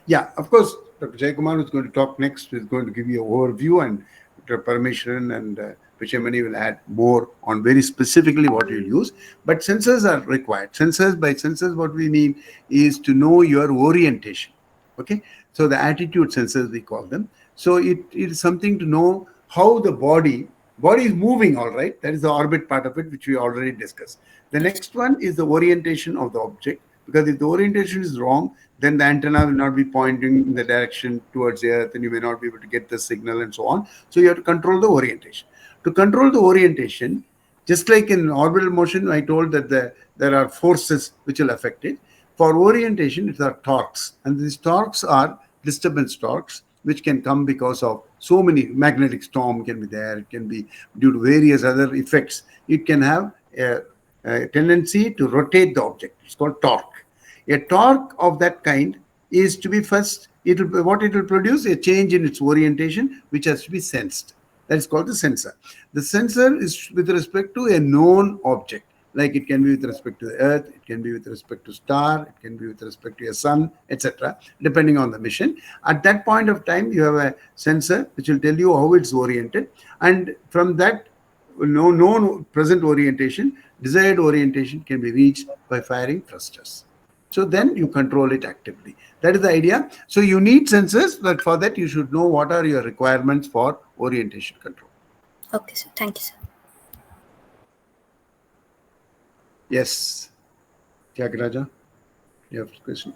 Yeah, of course, Dr. Jayakumar is going to talk next. Is going to give you an overview, and Dr. Parmeshwaran and Vijayamani will add more on very specifically what you use. But sensors are required. By sensors, what we mean is to know your orientation. Okay, so the attitude sensors, we call them. So it is something to know how the body is moving. All right, that is the orbit part of it, which we already discussed. The next one is the orientation of the object, because if the orientation is wrong, then the antenna will not be pointing in the direction towards the earth, and you may not be able to get the signal and so on. So you have to control the orientation. To control the orientation, just like in orbital motion, I told that there are forces which will affect it. For orientation, it are torques, and these torques are disturbance torques, which can come because of so many. Magnetic storm can be there. It can be due to various other effects. It can have a tendency to rotate the object. It's called torque. A torque of that kind is to be first, what it will produce, a change in its orientation, which has to be sensed. That is called the sensor. The sensor is with respect to a known object. Like it can be with respect to the earth, it can be with respect to star, it can be with respect to a sun, etc., depending on the mission. At that point of time, you have a sensor which will tell you how it's oriented, and from that known present orientation, desired orientation can be reached by firing thrusters. So then you control it actively. That is the idea. So you need sensors, but for that you should know what are your requirements for orientation control. Okay, sir. Thank you, sir. Yes. Tyagaraja, you have a question?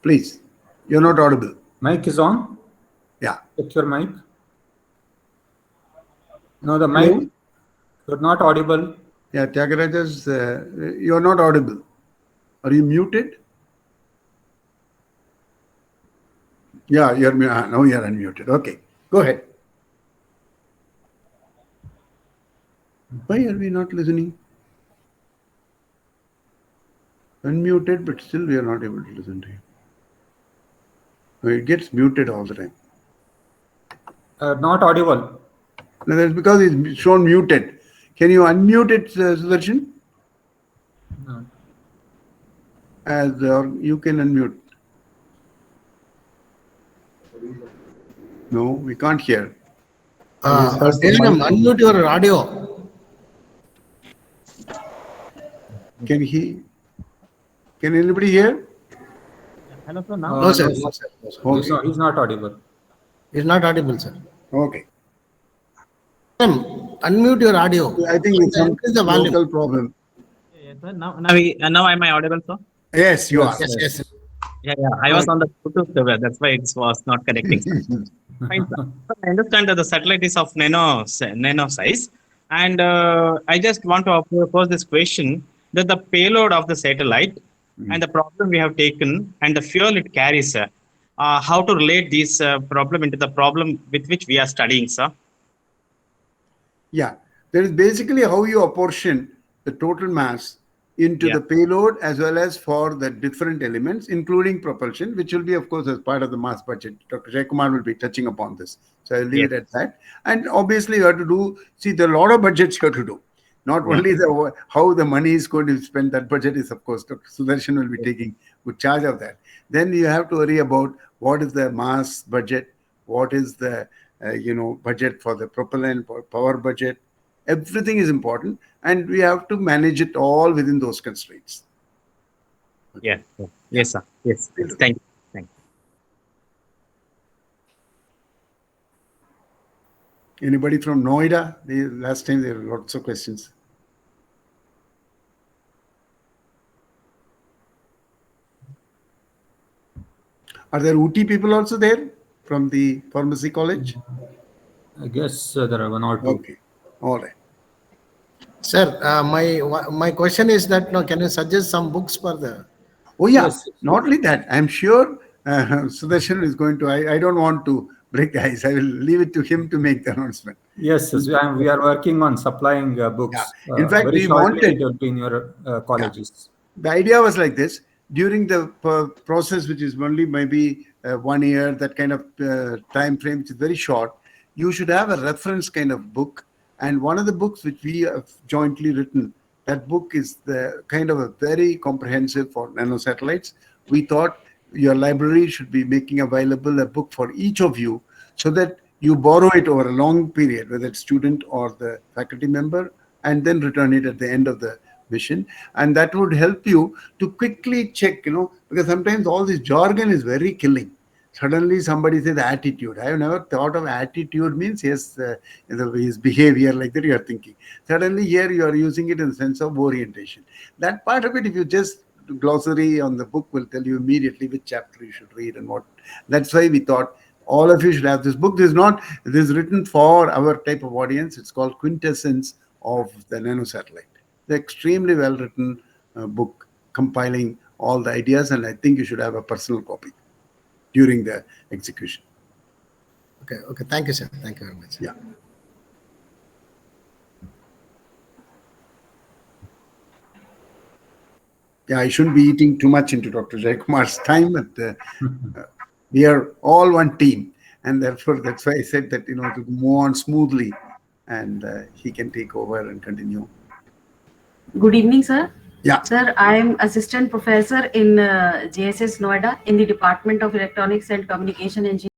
Please. You're not audible. Mic is on. Yeah. Check your mic. No, the mic. Hello? You're not audible. Yeah, Tyagaraja's, you're not audible. Are you muted? Yeah, now you're unmuted. Okay, go ahead. Why are we not listening? Unmuted, but still we are not able to listen to him. It gets muted all the time. Not audible. No, that's because it's shown muted. Can you unmute it, Sudarshan? No. Or you can unmute. No, we can't hear. Jnanam, unmute your audio. Can anybody hear? Hello, sir. No, sir. No, sir. Okay. He's not audible. It's not audible, sir. Okay. Unmute your audio. I think it's some Increase the volume. local problem. Yes, sir. Now am I audible, sir? Yes, you are. Yes. Yeah. I was on the Bluetooth, that's why it was not connecting. Fine, sir. So I understand that the satellite is of nano size, and I just want to pose this question: that the payload of the satellite and the problem we have taken and the fuel it carries, how to relate this problem into the problem with which we are studying, sir? Yeah, there is basically how you apportion the total mass into Yeah. the payload as well as for the different elements, including propulsion, which will be, of course, as part of the mass budget. Dr. Jaykumar will be touching upon this. So I'll leave it at that. And obviously, you have to do, there are a lot of budgets you have to do. Not only how the money is going to be spent, that budget is, of course, Dr. Sudarshan will be taking good charge of that. Then you have to worry about what is the mass budget, what is the budget for the propellant or power budget. Everything is important, and we have to manage it all within those constraints. Yes, sir. Yes. Thank you. Anybody from Noida? Last time there were lots of questions. Are there Ooty people also there from the pharmacy college? I guess there are one or two. Okay, all right. Sir, my question is that can you suggest some books for the? Oh yeah, Yes. not only that. I'm sure Sudarshan is going to. I don't want to break the ice. I will leave it to him to make the announcement. Yes, we are working on supplying books. Yeah. In fact, very we shortly wanted- it will be in your colleges. The idea was like this: during the process, which is only maybe 1 year, that kind of time frame, which is very short, you should have a reference kind of book. And one of the books which we have jointly written, that book is the kind of a very comprehensive for nanosatellites. We thought your library should be making available a book for each of you so that you borrow it over a long period, whether it's student or the faculty member, and then return it at the end of the mission. And that would help you to quickly check, because sometimes all this jargon is very killing. Suddenly somebody says attitude. I have never thought of attitude means yes, his behavior like that you are thinking. Suddenly here you are using it in the sense of orientation. That part of it, if you just glossary on the book will tell you immediately which chapter you should read and what. That's why we thought all of you should have this book. This is written for our type of audience. It's called Quintessence of the Nanosatellite. The extremely well written book compiling all the ideas, and I think you should have a personal copy during the execution. Okay. Thank you, sir. Thank you very much. Yeah. Yeah, I shouldn't be eating too much into Dr. Jaykumar's time, but we are all one team. And therefore, that's why I said that, to move on smoothly and he can take over and continue. Good evening, sir. Yeah. Sir, I am assistant professor in JSS Noida in the Department of Electronics and Communication Engineering.